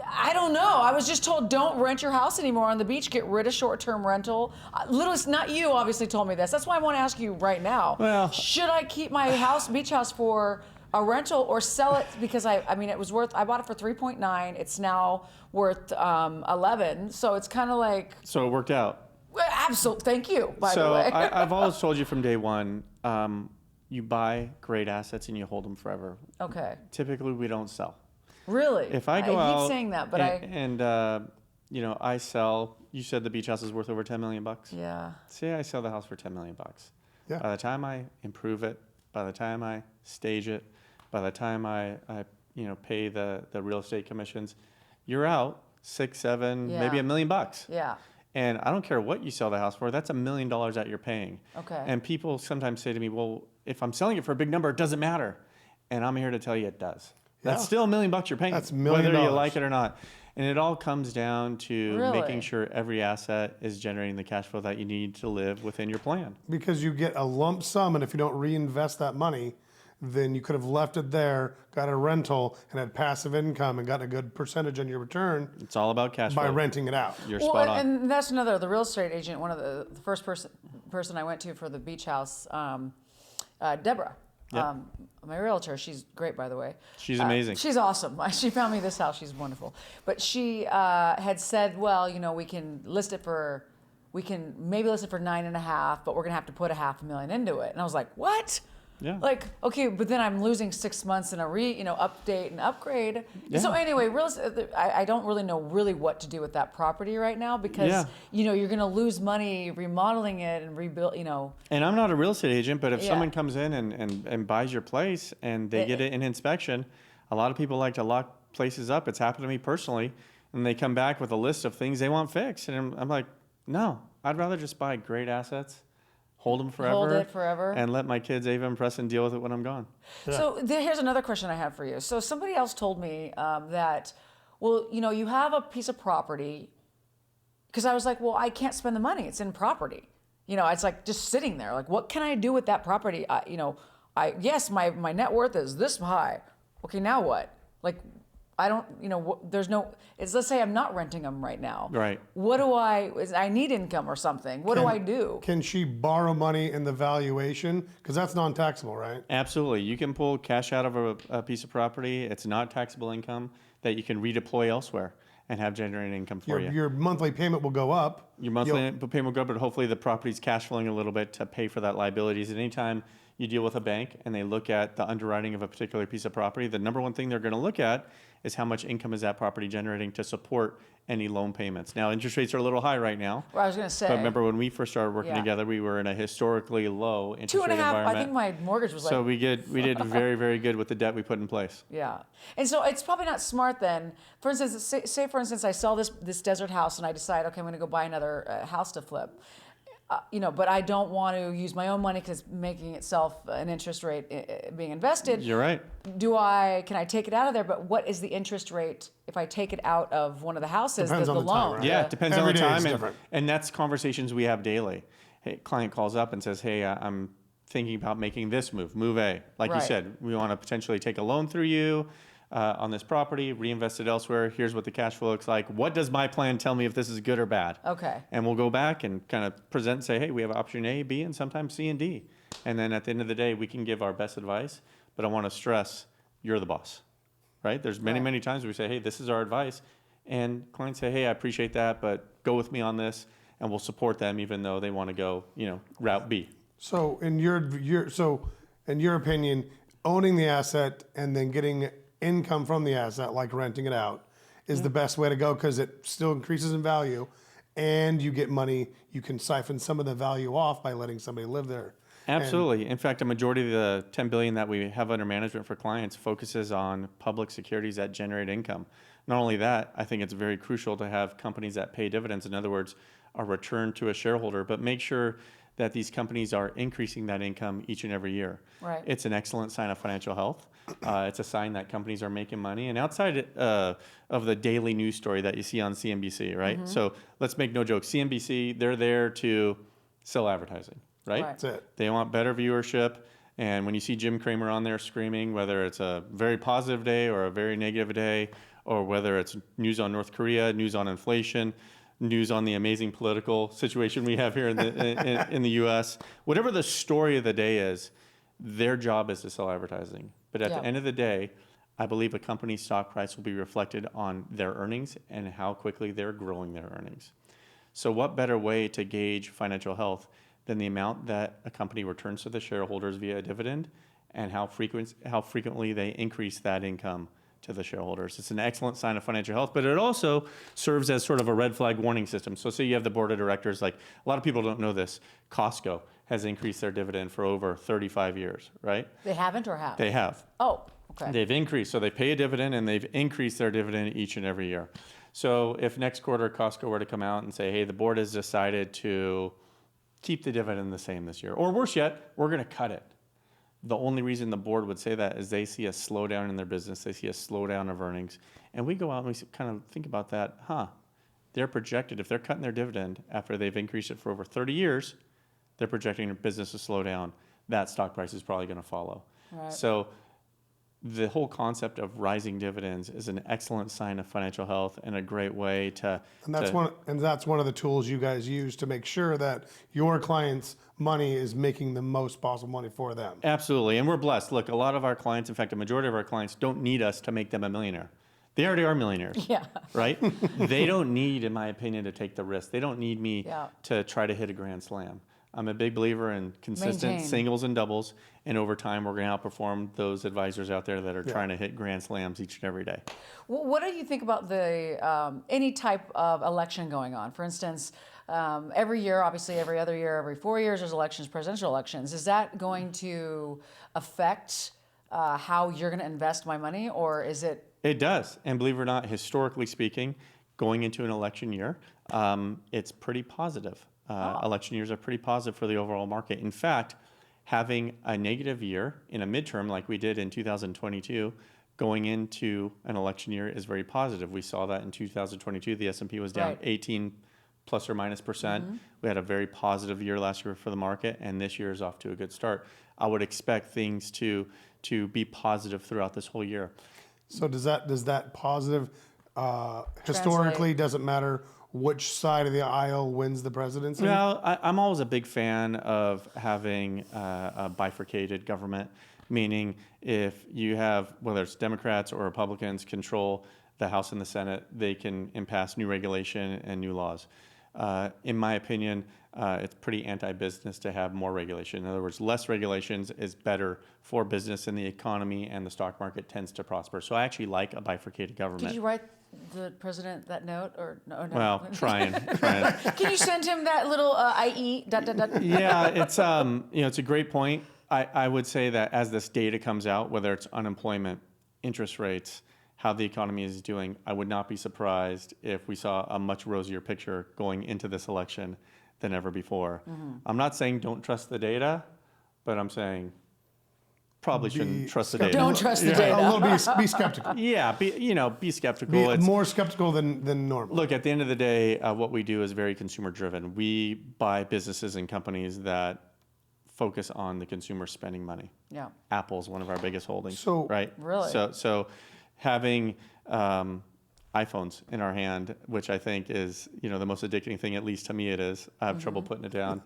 I don't know. I was just told don't rent your house anymore on the beach. Get rid of short-term rental. Literally, not you obviously told me this. That's why I want to ask you right now. Well- should I keep my beach house for a rental or sell it? Because I mean, I bought it for 3.9. It's now worth 11. So it's kind of like, So it worked out. absolutely. Thank you, by the So way. I've always told you from day one, you buy great assets and you hold them forever. Okay. Typically, we don't sell. Really? If I go out keep saying that, but you know, I sell. You said the beach house is worth over $10 million. yeah. Say I sell the house for $10 million. Yeah. By the time I improve it, by the time I stage it, by the time I pay the real estate commissions, you're out 6, 7, Yeah. maybe $1 million. Yeah. And I don't care what you sell the house for, that's $1 million that you're paying. Okay. And people sometimes say to me, well, if I'm selling it for a big number, it doesn't matter. And I'm here to tell you it does. That's Yeah. still $1 million you're paying, That's $1 million. whether you like it or not. And it all comes down to Really? making sure every asset is generating the cash flow that you need to live within your plan. Because you get a lump sum, and if you don't reinvest that money, then you could have left it there, got a rental, and had passive income and got a good percentage on your return It's all about cash by flow. renting it out. You're Well, spot on. and that's another. The real estate agent, one of the first person I went to for the beach house, Deborah. Yep. My realtor, she's great, by the way. She's amazing. She's awesome. She found me this house. She's wonderful. But she had said, well, you know, we can maybe list it for 9.5, but we're gonna have to put $500,000 into it. And I was like, what? Yeah. Like, okay, but then I'm losing 6 months in a update and upgrade. Yeah. So anyway, I don't really know what to do with that property right now because Yeah. you're gonna lose money remodeling it and rebuild. And I'm not a real estate agent, but if Yeah. someone comes in and buys your place and they get it in inspection, a lot of people like to lock places up. It's happened to me personally. And they come back with a list of things they want fixed. And I'm like, no, I'd rather just buy great assets, hold them forever. Hold it forever. And let my kids, Ava and Preston, deal with it when I'm gone. So here's another question I have for you. So somebody else told me that, well, you have a piece of property, because I was like, well, I can't spend the money. It's in property. It's like just sitting there. Like, what can I do with that property? Yes, my net worth is this high. Okay, now what? Like, I don't, let's say I'm not renting them right now. Right. What do I need income or something. What do I do? Can she borrow money in the valuation? Because that's non-taxable, right? Absolutely. You can pull cash out of a piece of property. It's not taxable income that you can redeploy elsewhere and have generated income for you. Your monthly payment will go up. Your monthly payment will go up, but hopefully the property's cash flowing a little bit to pay for that liabilities. And anytime you deal with a bank and they look at the underwriting of a particular piece of property, the number one thing they're going to look at is how much income is that property generating to support any loan payments. Now, interest rates are a little high right now. Well, I was going to say. But remember when we first started working Yeah. together, we were in a historically low interest rate 2.5. environment. I think my mortgage was So like. we did very, very good with the debt we put in place. Yeah, and so it's probably not smart then. For instance, say for instance, I sell this desert house and I decide, okay, I'm going to go buy another house to flip. But I don't want to use my own money because it's making itself an interest rate being invested. You're right. Can I take it out of there? But what is the interest rate if I take it out of one of the houses? Depends on the time, loan. right? Yeah, it depends Every on the day is time. different. And that's conversations we have daily. Hey, client calls up and says, hey, I'm thinking about making this move A. Like you Right. said, we want to potentially take a loan through you on this property, reinvest it elsewhere. Here's what the cash flow looks like. What does my plan tell me if this is good or bad? Okay. And we'll go back and kind of present and say, hey, we have option A, B, and sometimes C and D. And then at the end of the day, we can give our best advice, but I want to stress, you're the boss, right? There's many, Right. many times we say, hey, this is our advice. And clients say, hey, I appreciate that, but go with me on this, and we'll support them even though they want to go, route B. So in your opinion, owning the asset and then getting income from the asset, like renting it out, is the best way to go because it still increases in value, and you get money. You can siphon some of the value off by letting somebody live there. Absolutely. In fact, a majority of the $10 billion that we have under management for clients focuses on public securities that generate income. Not only that, I think it's very crucial to have companies that pay dividends. In other words, a return to a shareholder, but make sure that these companies are increasing that income each and every year. Right. It's an excellent sign of financial health. It's a sign that companies are making money. And outside of the daily news story that you see on CNBC, right? Mm-hmm. So let's make no joke. CNBC, they're there to sell advertising, right? Right. That's it. They want better viewership. And when you see Jim Cramer on there screaming, whether it's a very positive day or a very negative day, or whether it's news on North Korea, news on inflation, news on the amazing political situation we have here in the U.S., whatever the story of the day is, their job is to sell advertising. But at Yeah. the end of the day, I believe a company's stock price will be reflected on their earnings and how quickly they're growing their earnings. So what better way to gauge financial health than the amount that a company returns to the shareholders via a dividend and how frequently they increase that income to the shareholders. It's an excellent sign of financial health, but it also serves as sort of a red flag warning system. So say you have the board of directors, like a lot of people don't know this, Costco has increased their dividend for over 35 years, right? They haven't or have? They have. Oh, okay. They've increased. So they pay a dividend and they've increased their dividend each and every year. So if next quarter Costco were to come out and say, hey, the board has decided to keep the dividend the same this year, or worse yet, we're going to cut it. The only reason the board would say that is they see a slowdown in their business. They see a slowdown of earnings. And we go out and we kind of think about that. They're projected, if they're cutting their dividend after they've increased it for over 30 years, they're projecting their business to slow down. That stock price is probably going to follow. Right. So the whole concept of rising dividends is an excellent sign of financial health and a great way to... And that's one of the tools you guys use to make sure that your clients' money is making the most possible money for them. Absolutely. And we're blessed. Look, a lot of our clients, in fact, a majority of our clients don't need us to make them a millionaire. They already are millionaires. Yeah. Right? They don't need, in my opinion, to take the risk. They don't need me Yeah. to try to hit a grand slam. I'm a big believer in consistent Maintain. singles and doubles. And over time, we're going to outperform those advisors out there that are trying to hit grand slams each and every day. What do you think about the any type of election going on? For instance, every year, obviously every other year, every 4 years, there's elections, presidential elections. Is that going to affect how you're going to invest my money, or is it? It does. And believe it or not, historically speaking, going into an election year, it's pretty positive. Election years are pretty positive for the overall market. In fact, having a negative year in a midterm like we did in 2022, going into an election year is very positive. We saw that in 2022, the S&P was down Right. 18 plus or minus %. We had a very positive year last year for the market, and this year is off to a good start. I would expect things to be positive throughout this whole year. So does that positive historically doesn't matter which side of the aisle wins the presidency? Well, I'm always a big fan of having a bifurcated government, meaning if you have, whether it's Democrats or Republicans control the House and the Senate, they can pass new regulation and new laws. In my opinion, it's pretty anti-business to have more regulation. In other words, less regulations is better for business, and the economy and the stock market tends to prosper. So I actually like a bifurcated government. Did you write the president that note or no? Well, trying. Can you send him that little IE? Dot, dot, dot? Yeah, it's it's a great point. I would say that as this data comes out, whether it's unemployment, interest rates, how the economy is doing, I would not be surprised if we saw a much rosier picture going into this election than ever before. I'm not saying don't trust the data, but I'm saying probably shouldn't trust the data. Don't trust the data. A little be skeptical. Yeah, be skeptical. Be more skeptical than normal. Look, at the end of the day, what we do is very consumer driven. We buy businesses and companies that focus on the consumer spending money. Yeah. Apple's one of our biggest holdings, So- right? Really? So having iPhones in our hand, which I think is the most addicting thing, at least to me it is. I have trouble putting it down.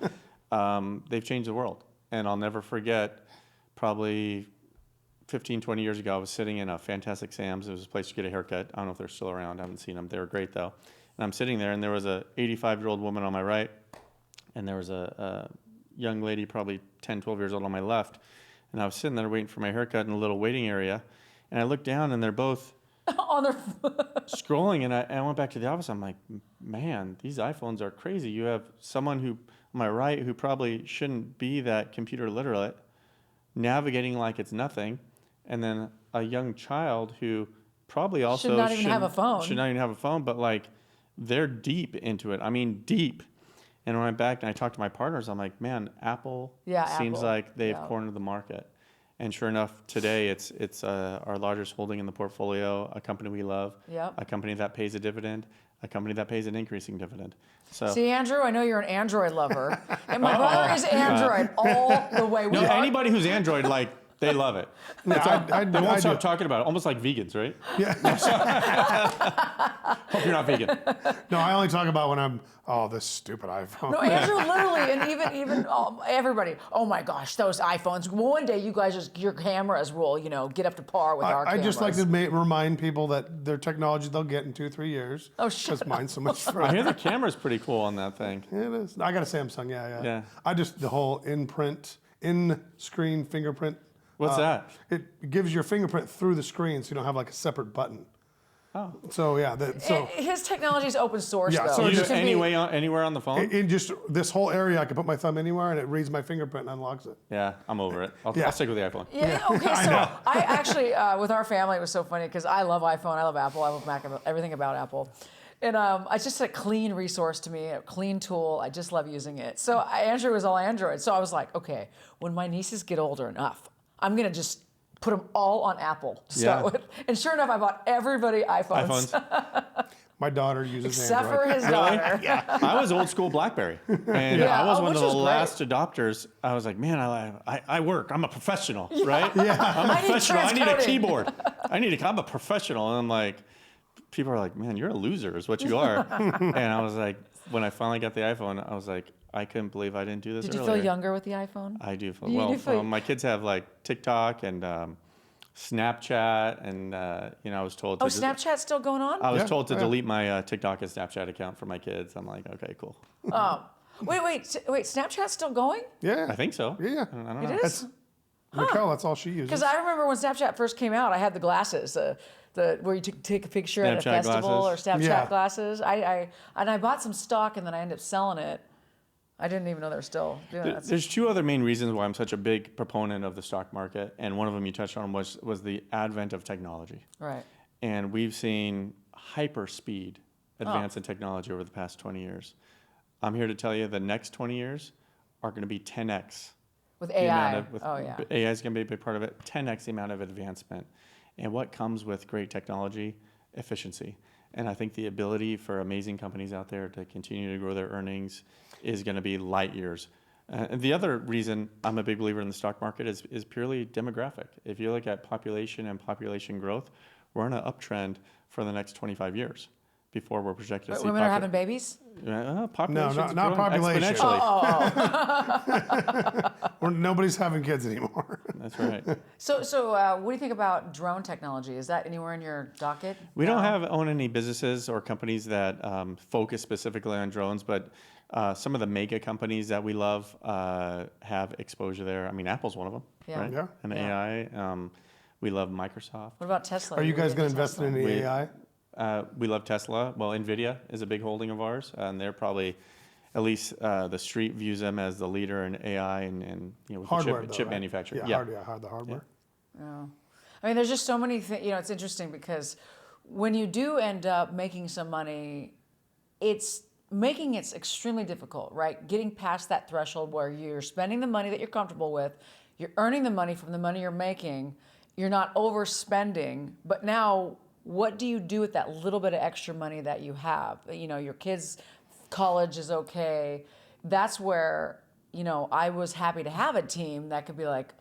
They've changed the world, and I'll never forget. Probably 15, 20 years ago, I was sitting in a Fantastic Sam's. It was a place to get a haircut. I don't know if they're still around. I haven't seen them. They were great though. And I'm sitting there, and there was a 85-year-old woman on my right, and there was a young lady, probably 10, 12 years old, on my left. And I was sitting there waiting for my haircut in a little waiting area. And I looked down, and they're both On their scrolling. And I went back to the office. I'm like, man, these iPhones are crazy. You have someone who, on my right, who probably shouldn't be that computer literate, navigating like it's nothing. And then a young child who probably also Should not even have a phone. Should not even have a phone, but like they're deep into it. I mean, deep. And when I'm back and I talk to my partners, I'm like, man, Apple seems Apple. like they've cornered the market. And sure enough, today it's our largest holding in the portfolio, a company we love, Yep. a company that pays a dividend, a company that pays an increasing dividend. So See, Andrew, I know you're an Android lover, and my brother is Android all the way. no, anybody who's Android, like, they love it. I They won't do. stop talking about it, almost like vegans, right? Yeah. Hope you're not vegan. No, I only talk about when I'm, this stupid iPhone. No, Andrew, literally, and even everybody. Oh my gosh, those iPhones! One day, you guys, your cameras will, get up to par with our I cameras. just like to remind people that their technology they'll get in 2-3 years. Oh, shut Because mine's so much I fun. hear the camera's pretty cool on that thing. It is. I got a Samsung, yeah. Yeah. I just, the whole in-screen fingerprint. What's that? It gives your fingerprint through the screen so you don't have like a separate button. Oh. So, yeah. His technology is open source, Yeah, though. so You It just can be- anywhere on the phone? in just this whole area, I can put my thumb anywhere and it reads my fingerprint and unlocks it. Yeah, I'm over it. I'll stick with the iPhone. Yeah. Okay. I So know. I actually, with our family, it was so funny because I love iPhone, I love Apple, I love Mac, everything about Apple, and it's just a clean resource to me, a clean tool. I just love using it. So Andrew was all Android. So I was like, okay, when my nieces get older enough, I'm gonna just put them all on Apple to start with. And sure enough, I bought everybody iPhones. My daughter uses Except Android. for his daughter. I was old school BlackBerry, and Yeah. I was Oh, one which of the was great. last adopters. I was like, man, I work. I'm a professional, right? Yeah. I'm a I need professional. I need a transcoding. keyboard. I'm a professional. And I'm like, people are like, man, you're a loser, is what you are. And I was like, when I finally got the iPhone, I was like, I couldn't believe I didn't do this Did you earlier. feel younger with the iPhone? I do feel You do feel- my kids have like TikTok and Snapchat, and I was told to. Oh, Snapchat's still going on? I was Yeah, told to yeah. delete my TikTok and Snapchat account for my kids. I'm like, okay, cool. Wait, Snapchat's still going? Yeah. I think so. Yeah. I don't It know. is? Raquel, that's all she uses. Because I remember when Snapchat first came out, I had the glasses, the where you take a picture at a Snapchat festival glasses. or Snapchat Yeah. glasses. I bought some stock and then I ended up selling it. I didn't even know they were still doing that. There's two other main reasons why I'm such a big proponent of the stock market, and one of them you touched on was the advent of technology. Right. And we've seen hyper speed advance in technology over the past 20 years. I'm here to tell you the next 20 years are going to be 10x. With the AI. amount of, Oh, yeah. AI is going to be a big part of it. 10x the amount of advancement. And what comes with great technology? Efficiency. And I think the ability for amazing companies out there to continue to grow their earnings is going to be light years. And the other reason I'm a big believer in the stock market is purely demographic. If you look at population and population growth, we're on an uptrend for the next 25 years before we're projected to see Women are having babies? population's not growing population. exponentially. Oh. Nobody's having kids anymore. That's right. So what do you think about drone technology? Is that anywhere in your docket? We No? don't own any businesses or companies that focus specifically on drones, but some of the mega companies that we love have exposure there. I mean, Apple's one of them, Yeah. right? Yeah. And AI. We love Microsoft. What about Tesla? Are you guys going to into invest in Tesla? any AI? We love Tesla. Well, NVIDIA is a big holding of ours, and they're probably, at least the street views them as the leader in AI and with Hardware, the though, chip right? manufacturing. Yeah, the hardware. I mean, there's just so many things. You know, it's interesting because when you do end up making some money, it's making it extremely difficult, right? Getting past that threshold where you're spending the money that you're comfortable with, you're earning the money from the money you're making, you're not overspending, but now what do you do with that little bit of extra money that you have? You know, your kids' college is okay. That's where, you know, I was happy to have a team that could be like,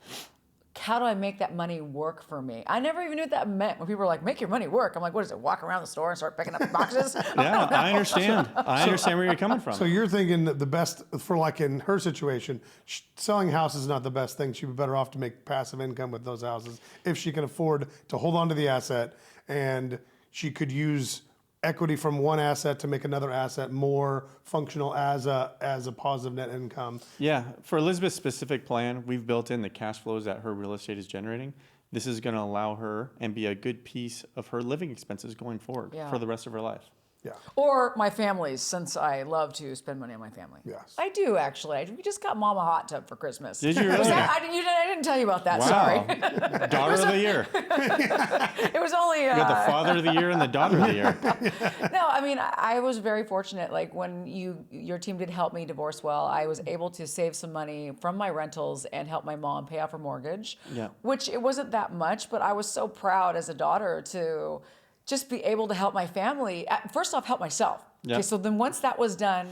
how do I make that money work for me? I never even knew what that meant. When people were like, make your money work. I'm like, what is it? Walk around the store and start picking up boxes? Yeah, I understand. I understand where you're coming from. So you're thinking that the best for like in her situation, selling houses is not the best thing. She'd be better off to make passive income with those houses if she can afford to hold on to the asset, and she could use equity from one asset to make another asset more functional as a positive net income. Yeah, for Elizabeth's specific plan, we've built in the cash flows that her real estate is generating. This is going to allow her and be a good piece of her living expenses going forward Yeah. for the rest of her life. Yeah. Or my family's, since I love to spend money on my family. Yes. I do, actually. We just got Mom a hot tub for Christmas. Did you Was really? that, I didn't tell you about that, Wow. sorry. Daughter of the year. It was only... You got the father of the year and the daughter of the year. No, I mean, I was very fortunate. Like when your team did help me divorce well, I was able to save some money from my rentals and help my mom pay off her mortgage. Yeah. Which it wasn't that much, but I was so proud as a daughter to just be able to help my family. First off, help myself. Yeah. Okay, so then once that was done,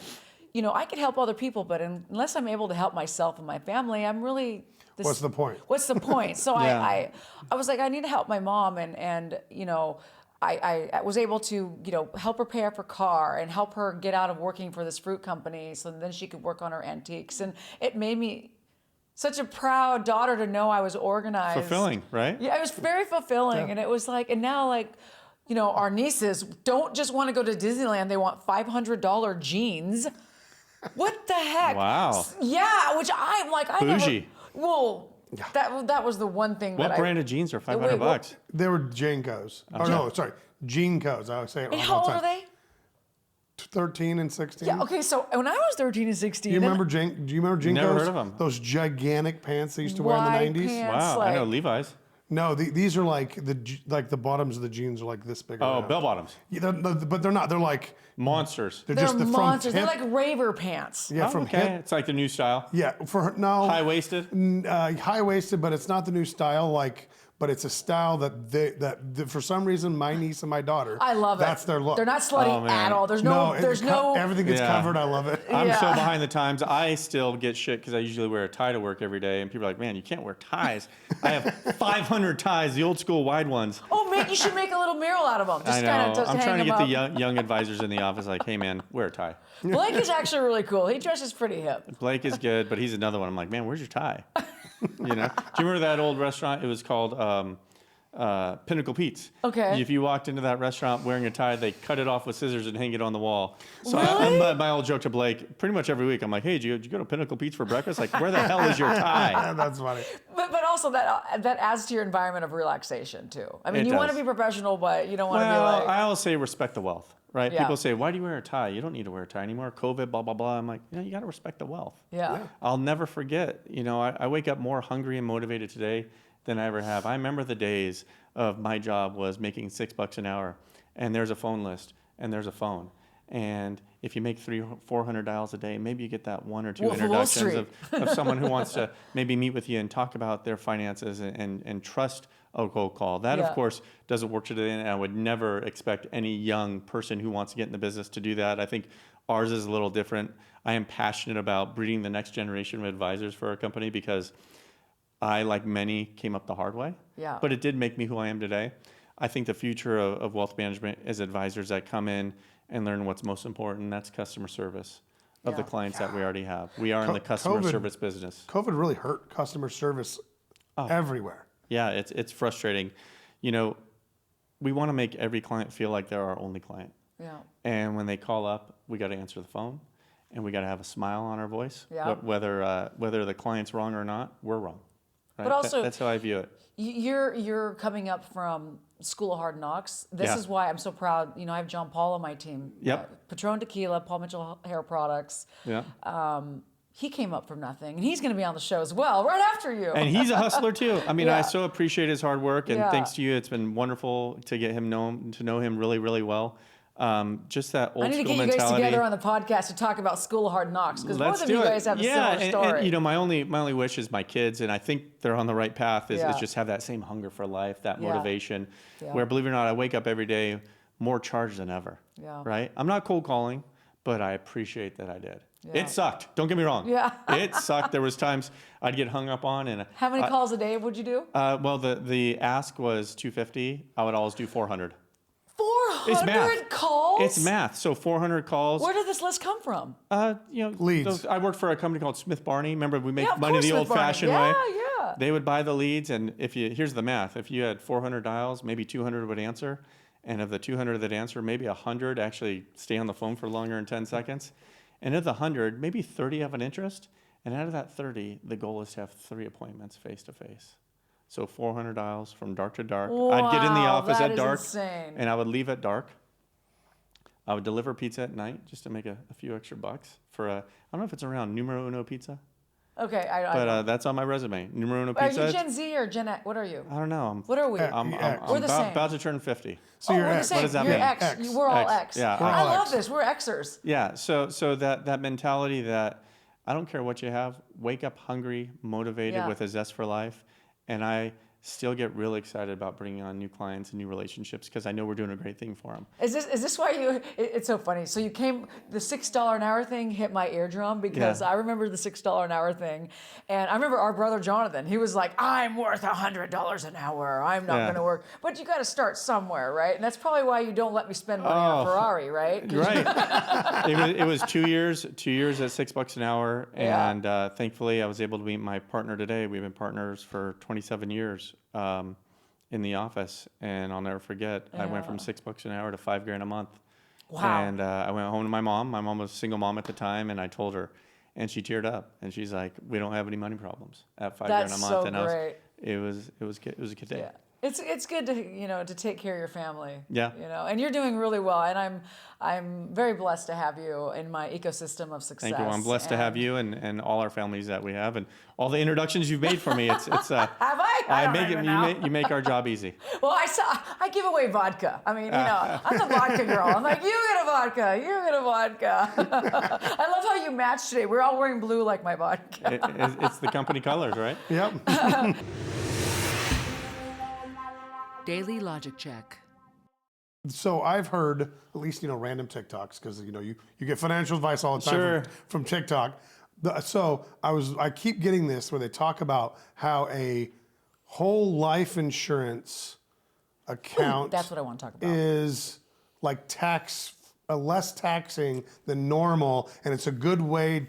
you know, I could help other people, but unless I'm able to help myself and my family, I'm really... What's the point? What's the point? So Yeah. I was like, I need to help my mom, and you know, I was able to, you know, help her pay off her car and help her get out of working for this fruit company so then she could work on her antiques. And it made me such a proud daughter to know I was organized. Fulfilling, right? Yeah, it was very fulfilling. Yeah. And it was like, and now like, you know, our nieces don't just want to go to Disneyland, they want $500 jeans. What the heck? Wow. Yeah, which I'm like, I Bougie. never... Well, that was the one thing What that brand of jeans are $500 Wait, what- bucks? They were Jankos. Oh no, sorry, Jeancos. I would say it And all how the old time. are they? 13 and 16. Yeah, okay, so when I was 13 and 16, Do you then remember Do you remember Jeancos? Never heard of 'em. Those gigantic pants they used to wear in the wide 90s. pants, Wow, I know Levi's. No, these are like the bottoms of the jeans are like this big. Oh, around. bell bottoms. Yeah, but they're not. They're like Monsters. they're they're just the monsters. from They're hip, like raver pants. yeah Oh, from okay. hip. It's like the new style. Yeah, for no High waisted. high waisted, but it's not the new style. Like, but it's a style that for some reason my niece and my daughter. I love it. That's their look. They're not slutty Oh, man. at all. There's no, everything gets Yeah. covered. I love it. I'm so Yeah. behind the times. I still get shit because I usually wear a tie to work every day, and people are like, "Man, you can't wear ties." I have 500 ties, the old school wide ones. Oh man, you should make a little mural out of them. Just I kind know. of just I'm hang trying to them get up. the young advisors in the office like, "Hey, man, wear a tie." Blake is actually really cool. He dresses pretty hip. Blake is good, but he's another one. I'm like, "Man, where's your tie?" You know? Do you remember that old restaurant? It was called Pinnacle Pete's. Okay. If you walked into that restaurant wearing a tie, they cut it off with scissors and hang it on the wall. So Really? my old joke to Blake, pretty much every week, I'm like, "Hey, did you go to Pinnacle Pete's for breakfast? Like, where the hell is your tie?" That's funny. But also that adds to your environment of relaxation too. I mean, It you want to does. be professional, but you don't want to be Well, like. I always say respect the wealth, right? Yeah. People say, "Why do you wear a tie? You don't need to wear a tie anymore. COVID, blah, blah, blah." I'm like, you got to respect the wealth. Yeah. I'll never forget, I wake up more hungry and motivated today than I ever have. I remember the days of my job was making $6 an hour, and there's a phone list, and there's a phone. And if you make 300-400 dials a day, maybe you get that one or two Wolf of Wall introductions Street. of someone who wants to maybe meet with you and talk about their finances and trust a cold call. That, Yeah. of course, doesn't work today, and I would never expect any young person who wants to get in the business to do that. I think ours is a little different. I am passionate about breeding the next generation of advisors for our company because I, like many, came up the hard way. Yeah. But it did make me who I am today. I think the future of wealth management is advisors that come in and learn what's most important. That's customer service of the Yeah. clients that we already have. We are in the customer COVID service business. COVID really hurt customer service everywhere. Yeah, it's frustrating. You know, we want to make every client feel like they're our only client. Yeah. And when they call up, we got to answer the phone, and we got to have a smile on our voice. Yeah. Whether the client's wrong or not, we're wrong. Right? But also, that's how I view it. You're coming up from School of Hard Knocks. This Yeah. is why I'm so proud. You know, I have John Paul on my team. Yep. Patron Tequila, Paul Mitchell Hair Products. Yeah. He came up from nothing, and he's going to be on the show as well, right after you. And he's a hustler too. I mean, Yeah. I so appreciate his hard work, and Yeah. thanks to you, it's been wonderful to get him to know him really, really well. Just that old I need to school get you guys mentality. together on the podcast to talk about School of Hard Knocks, because both Let's of do you it. guys have a similar story. And, you know, my only wish is my kids, and I think they're on the right path, is Yeah. just have that same hunger for life, that Yeah. motivation, Yeah. where, believe it or not, I wake up every day more charged than ever. Yeah. Right? I'm not cold calling, but I appreciate that I did. Yeah. It sucked. Don't get me wrong. Yeah. It sucked. There was times I'd get hung up on, and How many calls a day would you do? well, the ask was 250. I would always do 400. 400 calls? It's math. So 400 calls. Where did this list come from? You know, Leads. I worked for a company called Smith Barney. Remember, we make Yeah, of money course, the Smith old-fashioned Barney. way. Yeah. They would buy the leads, and here's the math: if you had 400 dials, maybe 200 would answer, and of the 200 that answer, maybe 100 actually stay on the phone for longer than 10 seconds, and of the 100, maybe 30 have an interest, and out of that 30, the goal is to have 3 appointments face to face. So 400 dials from dark to dark. I'd get in the Wow, office that at is dark, insane. and I would leave at dark. I would deliver pizza at night just to make a few extra bucks for I don't know if it's around Numero Uno Pizza, Okay, but that's on my resume. Numero Uno are Pizza. you Gen Z or Gen X? What are you? I don't know. What are we? I'm We're the same. about to turn 50. So Oh, you're we're the X. same. What does that You're mean? X. X. We're all X. X. Yeah, I all love X. this. We're Xers. Yeah. So that mentality that I don't care what you have, wake up hungry, motivated, Yeah. with a zest for life, and I still get really excited about bringing on new clients and new relationships because I know we're doing a great thing for them. Is this why you? It's so funny. So you came. The $6 an hour thing hit my eardrum because Yeah. I remember the $6 an hour thing, and I remember our brother Jonathan. He was like, "I'm worth $100 an hour. I'm not Yeah. going to work." But you got to start somewhere, right? And that's probably why you don't let me spend money on a Ferrari, right? 'Cause Right. It was 2 years at $6 an hour, Yeah. and thankfully I was able to meet my partner today. We've been partners for 27 years in the office, and I'll never forget. I went from $6 an hour to $5,000 a month. Wow. And I went home to my mom. My mom was a single mom at the time, and I told her, and she teared up, and she's like, "We don't have any money problems at $5,000 a That's month." so and great. it was a good day. Yeah. It's good to take care of your family. Yeah. And you're doing really well, and I'm very blessed to have you in my ecosystem of success. Thank you. I'm blessed to have And- you and all our families that we have, and all the introductions you've made for me. It's Have I? I don't even know. You make our job easy. Well, I give away vodka. I mean, I'm the vodka girl. I'm like, you get a vodka, you get a vodka. I love how you matched today. We're all wearing blue like my vodka. It's the company colors, right? Yep. Daily Logic Check. So I've heard at least random TikToks because you get financial advice all the time Sure. from TikTok. So I keep getting this where they talk about how a whole life insurance account That's what I want to talk about. is like less taxing than normal, and it's a good way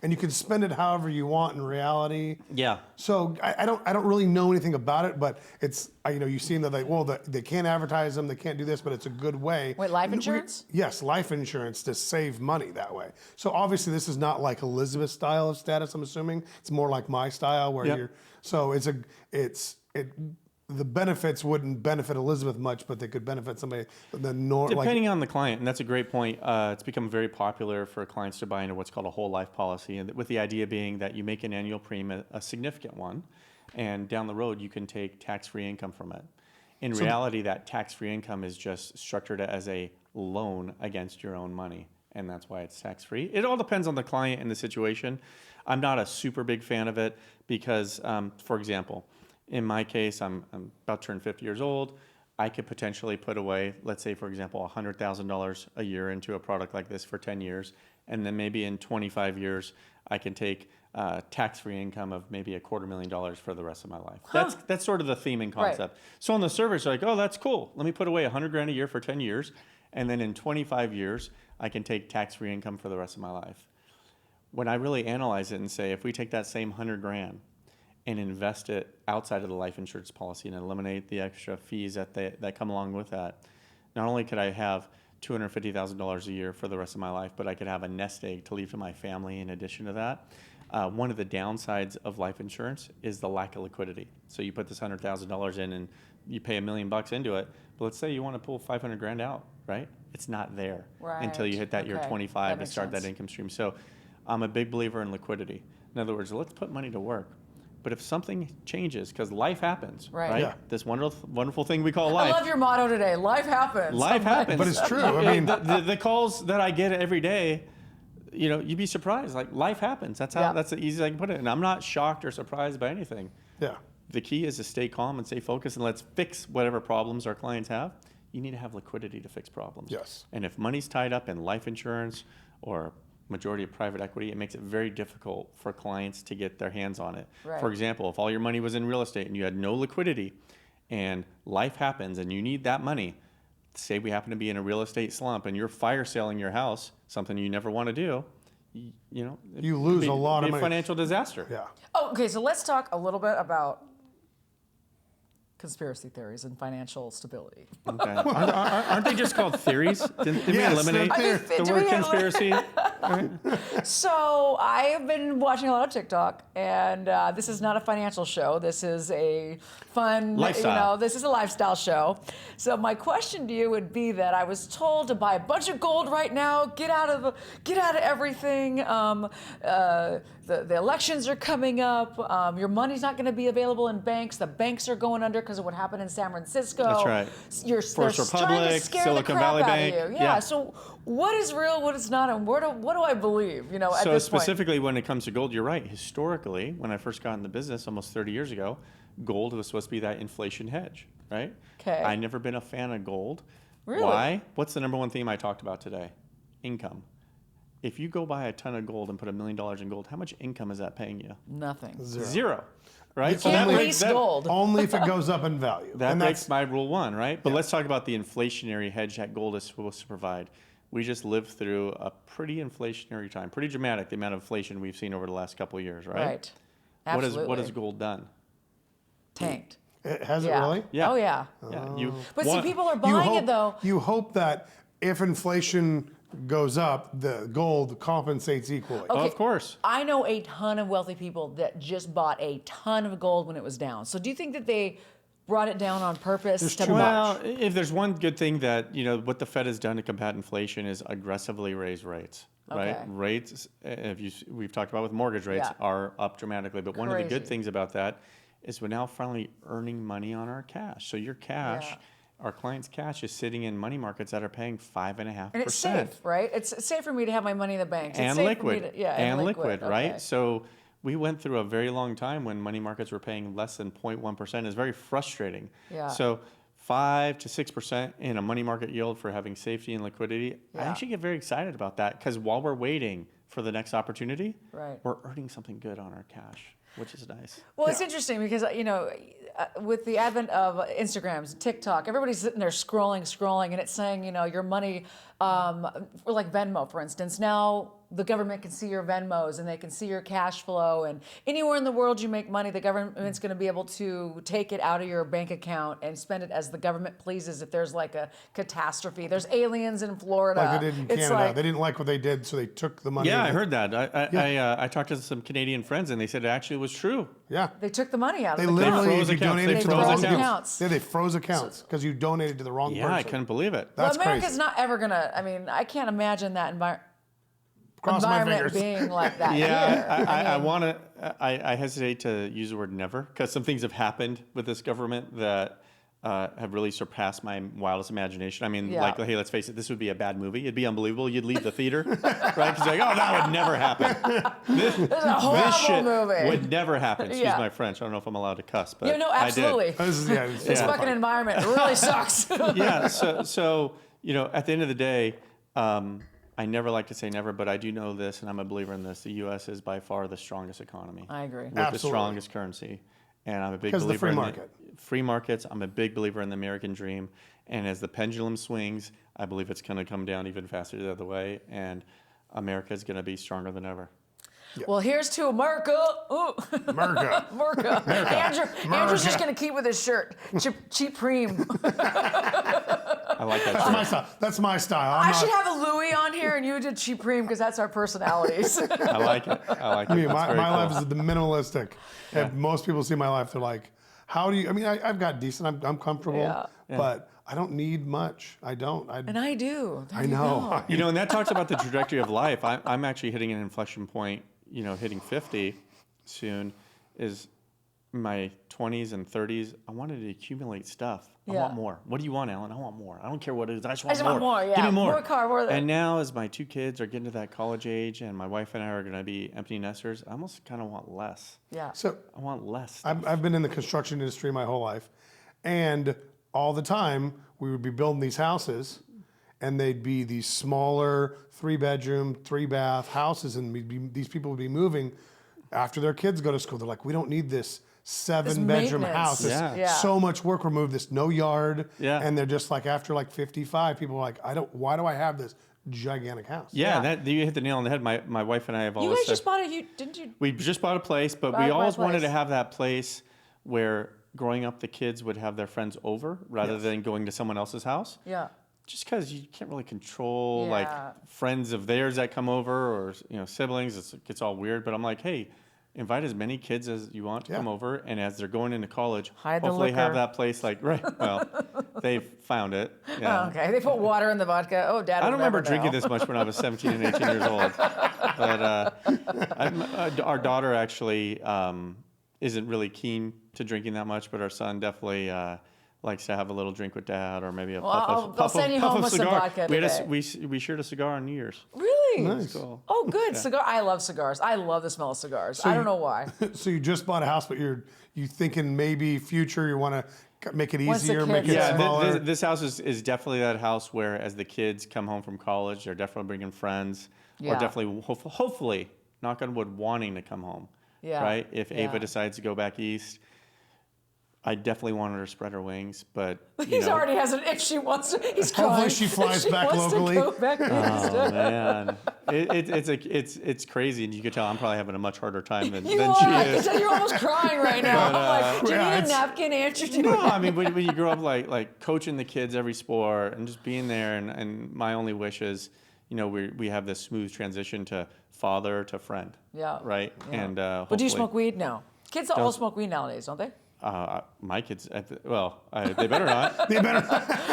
and you can spend it however you want in reality. Yeah. So I don't really know anything about it, but it's you see that they can't advertise them, they can't do this, but it's a good way. Wait, life insurance? Yes, life insurance to save money that way. So obviously this is not like Elizabeth's style of status. I'm assuming it's more like my style where Yep. the benefits wouldn't benefit Elizabeth much, but they could benefit somebody Depending on the client, and that's a great point. It's become very popular for clients to buy into what's called a whole life policy, and with the idea being that you make an annual premium, a significant one, and down the road you can take tax-free income from it. In reality, that tax-free income is just structured as a loan against your own money, and that's why it's tax-free. It all depends on the client and the situation. I'm not a super big fan of it because, for example, in my case, I'm about to turn 50 years old. I could potentially put away, let's say, for example, $100,000 a year into a product like this for 10 years. And then maybe in 25 years, I can take tax-free income of maybe $250,000 for the rest of my life. That's sort of the theme and concept. So on the surface, like, oh, that's cool. Let me put away $100,000 a year for 10 years. And then in 25 years, I can take tax-free income for the rest of my life. When I really analyze it and say, if we take that same $100,000 and invest it outside of the life insurance policy and eliminate the extra fees that come along with that, not only could I have $250,000 a year for the rest of my life, but I could have a nest egg to leave to my family in addition to that. One of the downsides of life insurance is the lack of liquidity. So you put this $100,000 in and you pay $1 million into it, but let's say you want to pull 500 grand out, right? It's not there until you hit that year Okay. 25 That to start makes that income stream. So I'm a big believer in liquidity. In other words, let's put money to work. But if something changes, because life happens, Right. Yeah. This wonderful thing we call I life. love your motto today. Life happens. Life happens. But it's true. I mean, the calls that I get every day, you'd be surprised. Like, life happens. That's the easiest I can put it. And I'm not shocked or surprised by anything. yeah. The key is to stay calm and stay focused, and let's fix whatever problems our clients have. You need to have liquidity to fix problems. Yes. And if money's tied up in life insurance or majority of private equity, it makes it very difficult for clients to get their hands on it. Right. For example, if all your money was in real estate and you had no liquidity and life happens and you need that money, say we happen to be in a real estate slump and you're fire selling your house, something you never want to do, You lose a lot of money. Financial disaster. Yeah. Oh, okay, so let's talk a little bit about conspiracy theories and financial stability. Okay. Aren't they just called theories? Didn't we Yes, eliminate they're- the Did word we conspiracy? So I have been watching a lot of TikTok, and this is not a financial show. This is a fun, Lifestyle. this is a lifestyle show. So my question to you would be that I was told to buy a bunch of gold right now. Get out of everything. The elections are coming up. Your money's not going to be available in banks. The banks are going under because of what happened in San Francisco. That's right. They're First trying to Republic, scare Silicon the crap Valley out Bank. of you. Yeah. So what is real? What is not? And what do I believe? At So this point. specifically when it comes to gold, you're right. Historically, when I first got in the business almost 30 years ago, gold was supposed to be that inflation hedge, right? Okay. I've never been a fan of gold. Really? Why? What's the number one theme I talked about today? Income. If you go buy a ton of gold and put $1 million in gold, how much income is that paying you? Nothing. Zero. Right? You can't lease gold. Only if it goes up in value. That And breaks my rule one, right? But let's talk about the inflationary hedge that gold is supposed to provide. We just lived through a pretty inflationary time, pretty dramatic, the amount of inflation we've seen over the last couple of years, right? Right. Absolutely. What has gold done? Tanked? Has it really? Yeah. Oh yeah. Yeah. But see, people are You buying hope, it though. You hope that if inflation goes up, the gold compensates equally. Oh, of course. I know a ton of wealthy people that just bought a ton of gold when it was down. So do you think that they brought it down on purpose? There's to too Well, if there's one good thing that, what the Fed has done to combat inflation is aggressively raise rates, right? Okay. Rates, we've talked about with mortgage rates, Yeah. are up dramatically. But one of the good Crazy. things about that is we're now finally earning money on our cash. So your cash, Yeah. our clients' cash is sitting in money markets that are paying 5.5%. And it's safe, right? It's safe for me to have my money in the bank. It's And safe liquid. For me to, and liquid, right? Okay. So we went through a very long time when money markets were paying less than 0.1%. It's very frustrating. Yeah. So 5 to 6% in a money market yield for having safety and liquidity. I Yeah. actually get very excited about that because while we're waiting for the next opportunity, Right. we're earning something good on our cash, which is nice. Well, it's interesting because with the advent of Instagrams, TikTok, everybody's sitting there scrolling, and it's saying your money, like Venmo, for instance. Now the government can see your Venmos and they can see your cash flow, and anywhere in the world you make money, the government's going to be able to take it out of your bank account and spend it as the government pleases. If there's like a catastrophe, there's aliens in Florida. Like they did in It's Canada. like- They didn't like what they did, so they took the money. Yeah, I and- heard that. I talked to some Canadian friends and they said it actually was true. Yeah. They took the money out They of the account. literally, froze if you accounts. donated They to the froze wrong accounts. accounts. Yeah, they froze accounts because you donated to the wrong Yeah, person. I couldn't believe it. That's Well, America's crazy. not ever gonna. I mean, I can't imagine that Cross my environment fingers. being like that. here. Yeah, I mean, want to. I hesitate to use the word never because some things have happened with this government that have really surpassed my wildest imagination. I mean, Yeah. like, hey, let's face it, this would be a bad movie. It'd be unbelievable. You'd leave the theater, right? Because like, oh, that would never happen. This horrible shit movie. would never happen. Excuse Yeah. my French. I don't know if I'm allowed to cuss, but Yeah, no, I did. absolutely. This is, yeah, it's This horrifying. fucking environment really sucks. Yeah. So at the end of the day, I never like to say never, but I do know this, and I'm a believer in this. The U.S. is by far the strongest economy. I agree. With the Absolutely. strongest currency. And I'm a big Because of the believer free in market. Free markets. I'm a big believer in the American dream. And as the pendulum swings, I believe it's going to come down even faster the other way. And America is going to be stronger than ever. Well, here's to America. Ooh. America. America. Andrew's just going to keep with his shirt. Cheap Preem. I like that. That's shirt. my style. That's my style. I should have a Louis on here and you did Cheap Preem because that's our personalities. I like it. I like it. I mean, That's my very life cool. is the minimalistic. If most people see my life, they're like, how do you, I mean, I've got decent, I'm comfortable, Yeah. but I don't need much. I don't. And I do. There I you know. go. And that talks about the trajectory of life. I'm actually hitting an inflection point, hitting 50 soon, is my 20s and 30s. I wanted to accumulate stuff. I Yeah. want more. What do you want, Alan? I want more. I don't care what it is. I just I want just more. want more, yeah. Give me more. More car, more of that. And now as my 2 kids are getting to that college age and my wife and I are going to be empty nesters, I almost kind of want less. Yeah. So I want less stuff. I've been in the construction industry my whole life, and all the time we would be building these houses, and they'd be these smaller 3-bedroom, 3-bath houses, and these people would be moving after their kids go to school. They're like, we don't need this 7-bedroom maintenance. house. It's Yeah. Yeah. so much work. Remove this, no yard. Yeah. And they're just like, after like 55, people are like, why do I have this gigantic house? Yeah, Yeah. you hit the nail on the head. My wife and I have You always guys said, just bought didn't you? we just bought a place, but Buy we a always wanted place. to have that place where growing up the kids would have their friends over rather than going to someone else's house. Yeah. Just because you can't really control Yeah. like friends of theirs that come over or siblings, it gets all weird. But I'm like, hey, invite as many kids as you want to come over, and as they're going into college, Hide the hopefully have liquor. that place like right. Well, they've found it. Yeah. Oh, okay. They put water in the vodka. Oh, Dad. I will don't remember never drinking know. this much when I was 17 and 18 years old. But our daughter actually isn't really keen to drinking that much, but our son definitely likes to have a little drink with Dad, or maybe a I'll send you home with some cigar. vodka We today. we shared a cigar on New Year's. Really? Nice. Cool. Oh, good. Cigar. I love cigars. I love the smell of cigars. I don't know why. So you just bought a house, but you thinking maybe future you want to make it Once the easier, make kids it are- smaller. This house is definitely that house where, as the kids come home from college, they're definitely bringing friends, Yeah. or definitely, hopefully, knock on wood, wanting to come home. Yeah. Right? If Ava Yeah. decides to go back east, I definitely want her to spread her wings, but He's already has an itch. She wants to. He's Hopefully crying. she flies She back wants to locally. go back east. Oh man, it's crazy, and you can tell I'm probably having a much harder time than You she are. is. You're almost crying right now. I'm like, do you yeah, need a it's- napkin, Andrew? No, I mean when you grow up like coaching the kids every sport and just being there, and my only wish is we have this smooth transition to father to friend. Yeah. Right. Yeah. And But do you hopefully- smoke weed? No. Kids all smoke weed nowadays, don't they? My kids, they better not. They better.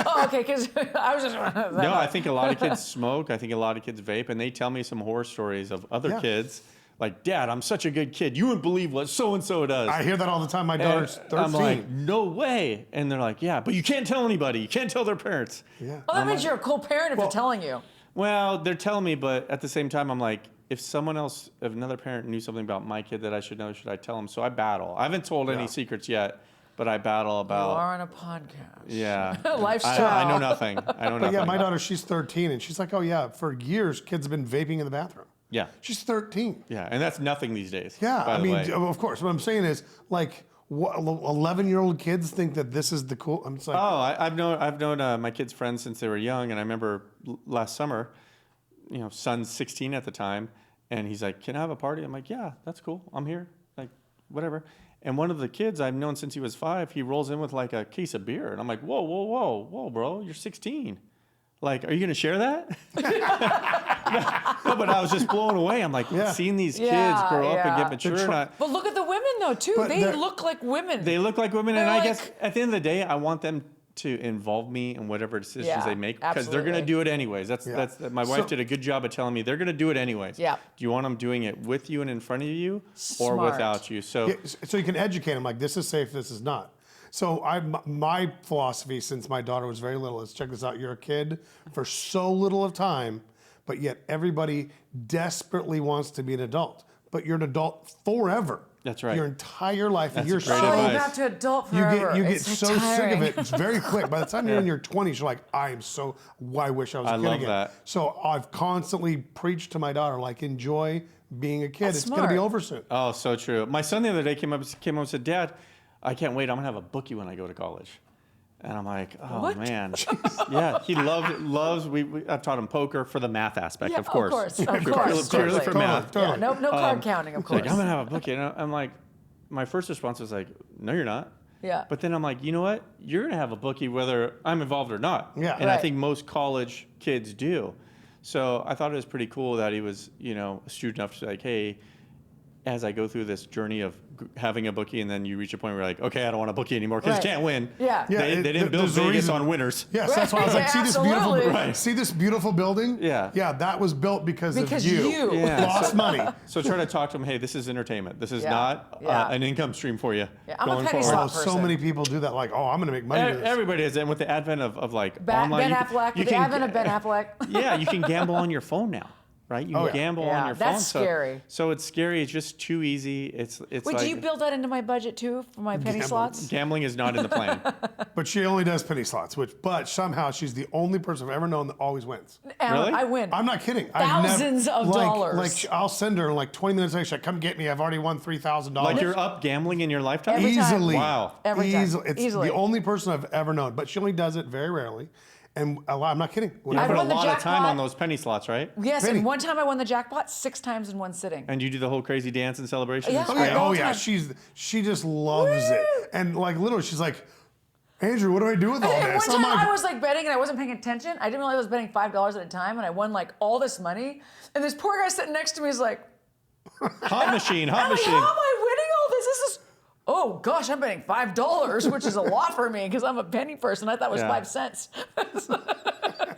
Oh, okay. Because I was just. No, I think a lot of kids smoke. I think a lot of kids vape, and they tell me some horror stories of other Yeah. kids. Like, Dad, I'm such a good kid. You wouldn't believe what so and so does. I hear that all the time. My daughter's 13. I'm like, no way. And they're like, yeah, but you can't tell anybody. You can't tell their parents. yeah. Well, that means you're a cool parent if they're telling you. Well, they're telling me, but at the same time, I'm like, if another parent knew something about my kid that I should know, should I tell them? So I battle. I haven't told any secrets yet, but I battle You about. are on a podcast. Yeah. Lifestyle. I know nothing. I know But nothing. yeah, my daughter, she's 13, and she's like, oh yeah, for years, kids have been vaping in the bathroom. Yeah. She's 13. Yeah, and that's nothing these days. Yeah, by I the mean, way. of course. What I'm saying is, like, 11-year-old kids think that this is the cool. I'm just like, I've known my kids' friends since they were young, and I remember last summer, son's 16 at the time, and he's like, "Can I have a party?" I'm like, "Yeah, that's cool. I'm here." Like, whatever. And one of the kids I've known since he was 5, he rolls in with like a case of beer, and I'm like, "Whoa, bro, you're 16. Like, are you gonna share that?" No, but I was just blown away. I'm like, seeing these kids grow up and get mature. And But look at the women, though, too. But They they're- look like women. they look like women, and They're I like- guess at the end of the day, I want them to involve me in whatever decisions Yeah, they make, because they're going to absolutely. do it anyways. That's my wife So- did a good job of telling me they're going to do it anyways. Yeah. Do you want them doing it with you and in front of you, or Smart. without you? So yeah, so you can educate them, like, this is safe, this is not. So my philosophy since my daughter was very little is, check this out, you're a kid for so little of time, but yet everybody desperately wants to be an adult. But you're an adult forever. That's right. Your entire life. That's and you're great oh, advice. you got to adult You forever. get It's so sick of tiring. it. It's very quick. By the time you're in your 20s, you're like, I wish I was a I kid love again. that. So I've constantly preached to my daughter, like, enjoy being a kid. That's It's going to be smart. over soon. Oh, so true. My son the other day came up and said, "Dad, I can't wait. I'm gonna have a bookie when I go to college." And I'm like, oh What? man, yeah. He loves. I've taught him poker for the math aspect, Yeah, of course. Purely for math. Yeah, no card counting, of course. Like, I'm gonna have a bookie. And I'm like, my first response was like, no, you're not. Yeah. But then I'm like, you know what? You're gonna have a bookie whether I'm involved or not. Yeah. And I Right. think most college kids do. So I thought it was pretty cool that he was, astute enough to be like, hey, as I go through this journey of having a bookie, and then you reach a point where you're like, okay, I don't want a bookie anymore because Right. you can't win. Yeah. Yeah, They didn't build there's a Vegas reason. on winners. Yes, that's why I was like, see this beautiful, Absolutely. see this beautiful building? Yeah. Yeah, that was built because of you. Yeah. lost money. So try to talk to them, hey, this is entertainment. This is Yeah. not Yeah. an income stream for you. Yeah, I'm a going penny forward. slot So person. many people do that, like, oh, I'm going to make money with this. Everybody is. And with the advent of like Ben online. Affleck, with the advent of Ben Affleck. Yeah, you can gamble on your phone now, right? You can yeah. gamble Yeah, on your phone. that's scary. So it's scary. It's just too easy. It's Wait, like do you build that into my budget too for my penny slots? gambling is not in the plan. But she only does penny slots, but somehow she's the only person I've ever known that always wins. And Really? I win. I'm not kidding. Thousands of dollars. Like, I'll send her in like 20 minutes later, she's like, come get me. I've already won $3,000. Like you're up gambling in your lifetime? Every time. Easily. Wow. Every time. It's Easily. the only person I've ever known, but she only does it very rarely. And I'm not kidding. You I put a won the lot of time jackpot. on those penny slots, right? Yes, Penny. and one time I won the jackpot 6 times in one sitting. And you do the whole crazy dance and celebration? Yeah. It's Oh great. yeah, all oh the yeah. time. She just loves it. And like literally, she's like, Andrew, what do I do with all And this? one I'm time like, I was like betting and I wasn't paying attention. I didn't realize I was betting $5 at a time, and I won like all this money. And this poor guy sitting next to me is like, Hot machine, hot I'm like, machine. how am I winning all this? This is, oh gosh, I'm betting $5, which is a lot for me because I'm a penny person. I thought it was Yeah. 5 cents.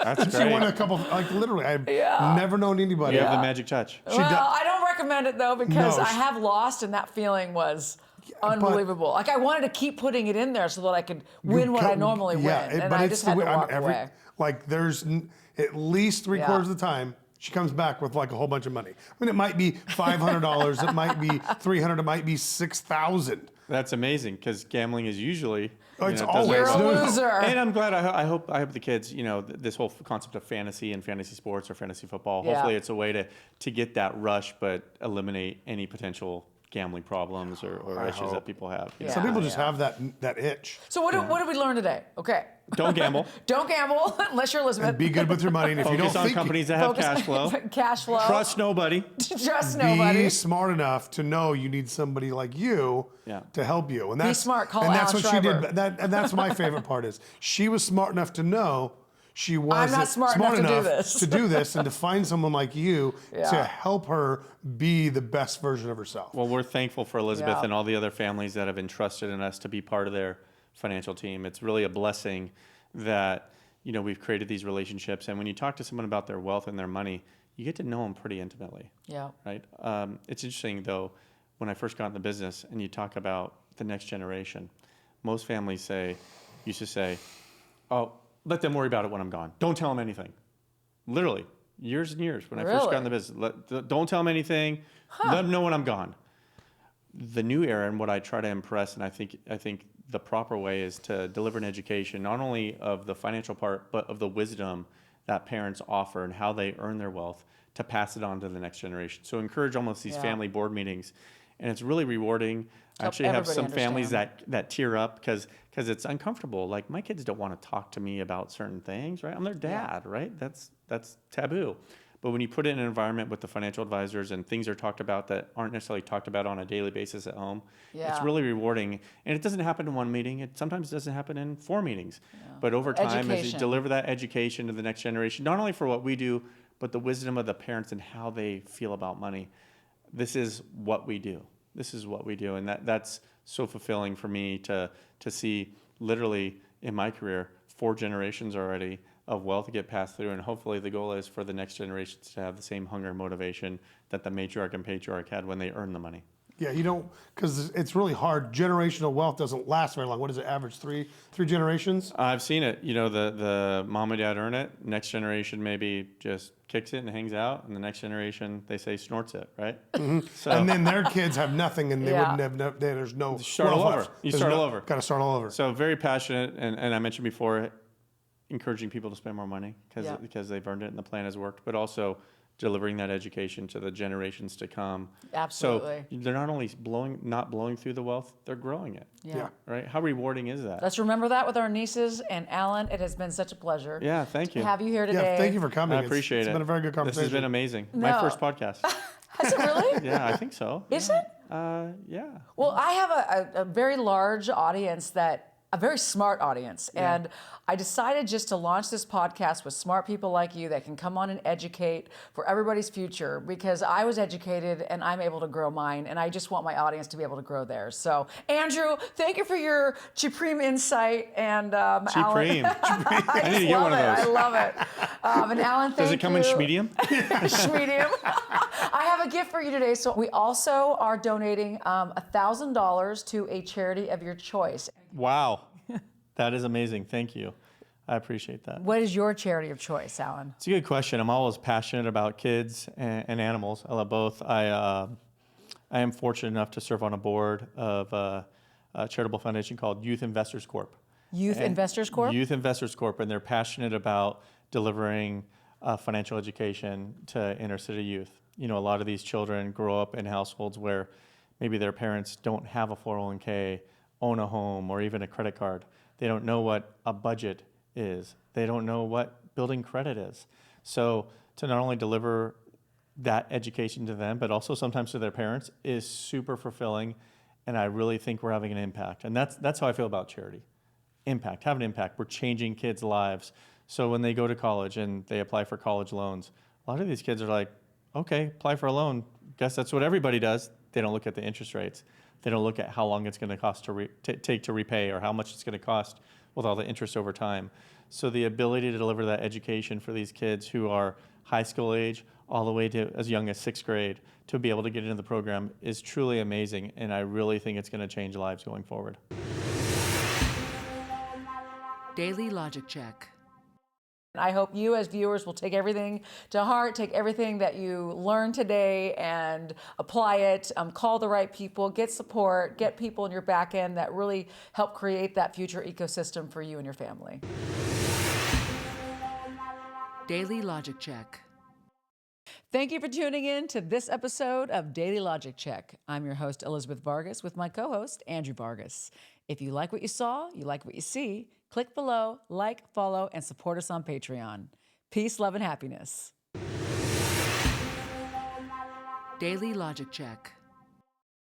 That's she won great. a couple, like literally, I've Yeah. never known anybody. You have the magic touch. Well, I don't recommend it though because No, I have lost, and that feeling was unbelievable. Like I wanted to keep putting it in there so that I could win what I normally win, and I just had to walk away. Like there's at least 3/4 of the time she comes back with like a whole bunch of money. I mean, it might be $500, it might be $300, it might be $6,000. That's amazing because gambling is usually. Oh, it's it always- You're a No, no. loser. And I'm glad. I hope the kids. This whole concept of fantasy and fantasy sports or fantasy football. Yeah. Hopefully, it's a way to get that rush, but eliminate any potential gambling problems or issues hope. that people have. Yeah. Some people just have that itch. So what did we learn today? Okay. Don't gamble. Don't gamble unless you're Elizabeth. Be good with your money, and if you don't Focus on think companies that have Focus cash flow. on cash flow. Trust nobody. Trust nobody. be smart enough to know you need somebody like you Yeah. to help you. And that's smart, call and that's Allen what she Schreiber. did. And that's my favorite part is she was smart enough to know she wasn't not smart enough to do this. to do this and to find someone like you Yeah. to help her be the best version of herself. Well, we're thankful for Elizabeth Yeah. and all the other families that have entrusted in us to be part of their financial team. It's really a blessing that we've created these relationships. And when you talk to someone about their wealth and their money, you get to know them pretty intimately. Yeah. Right. It's interesting though, when I first got in the business and you talk about the next generation, most families used to say, "Oh, let them worry about it when I'm gone. Don't tell them anything." Literally, years and years when I first got in the business, don't tell them anything. Let them know when I'm gone. The new era and what I try to impress, and I think the proper way is to deliver an education, not only of the financial part, but of the wisdom that parents offer and how they earn their wealth to pass it on to the next generation. So encourage almost these Yeah. family board meetings, and it's really rewarding. I Help actually have everybody some families understand. that tear up because it's uncomfortable. Like my kids don't want to talk to me about certain things, right? I'm their dad, right? That's taboo. But when you put it in an environment with the financial advisors and things are talked about that aren't necessarily talked about on a daily basis at home, it's Yeah. really rewarding. And it doesn't happen in one meeting. It sometimes doesn't happen in 4 meetings. But over time, as you Education. deliver that education to the next generation, not only for what we do, but the wisdom of the parents and how they feel about money, this is what we do. This is what we do. And that's so fulfilling for me to see literally in my career, 4 generations already of wealth get passed through, and hopefully the goal is for the next generations to have the same hunger and motivation that the matriarch and patriarch had when they earned the money. Yeah, you don't, because it's really hard. Generational wealth doesn't last very long. What is it, average three generations? I've seen it. The mom and dad earn it. Next generation maybe just kicks it and hangs out, and the next generation they say snorts it, right? So And then their kids have nothing, and they Yeah. wouldn't have. There's no start wealth all over. left. You There's start all over. Got to start all over. So very passionate, and I mentioned before, encouraging people to spend more money Yeah. because they've earned it and the plan has worked, but also delivering that education to the generations to come. Absolutely. So they're not only not blowing through the wealth, they're growing it. Yeah. Right? How rewarding is that? Let's remember that with our nieces. And Alan, it has been such a pleasure. Yeah, thank you. To have you here today. Yeah, thank you for coming. I appreciate it. It's been a very good This conversation. has been amazing. No. My first podcast. Is it really? Yeah, I think so. Is it? Yeah. Well, I have a very large audience a very smart audience. And I decided just to launch this podcast with smart people like you that can come on and educate for everybody's future, because I was educated and I'm able to grow mine, and I just want my audience to be able to grow theirs. So, Andrew, thank you for your Supreme insight. And Alan, Supreme. I need to get love one of it. those. I love it. And Alan, thank you. Does it come in schmedium? Schmedium. I have a gift for you today. So we also are donating $1,000 to a charity of your choice. Wow. That is amazing. Thank you. I appreciate that. What is your charity of choice, Alan? It's a good question. I'm always passionate about kids and animals. I love both. I am fortunate enough to serve on a board of a charitable foundation called Youth Investors Corp. Youth Investors Corp? Youth Investors Corp. And they're passionate about delivering financial education to inner city youth. You know, a lot of these children grow up in households where maybe their parents don't have a 401k, own a home, or even a credit card. They don't know what a budget is. They don't know what building credit is. So to not only deliver that education to them, but also sometimes to their parents is super fulfilling. And I really think we're having an impact. And that's how I feel about charity. Impact, have an impact. We're changing kids' lives. So when they go to college and they apply for college loans, a lot of these kids are like, okay, apply for a loan. Guess that's what everybody does. They don't look at the interest rates. They don't look at how long it's going to cost to take to repay, or how much it's going to cost with all the interest over time. So the ability to deliver that education for these kids who are high school age all the way to as young as 6th grade to be able to get into the program is truly amazing. And I really think it's going to change lives going forward. Daily Logic Check. I hope you as viewers will take everything to heart, take everything that you learned today and apply it, call the right people, get support, get people in your back end that really help create that future ecosystem for you and your family. Daily Logic Check. Thank you for tuning in to this episode of Daily Logic Check. I'm your host, Elizabeth Vargas, with my co-host, Andrew Vargas. If you like what you saw, you like what you see, click below, like, follow, and support us on Patreon. Peace, love, and happiness. Daily Logic Check.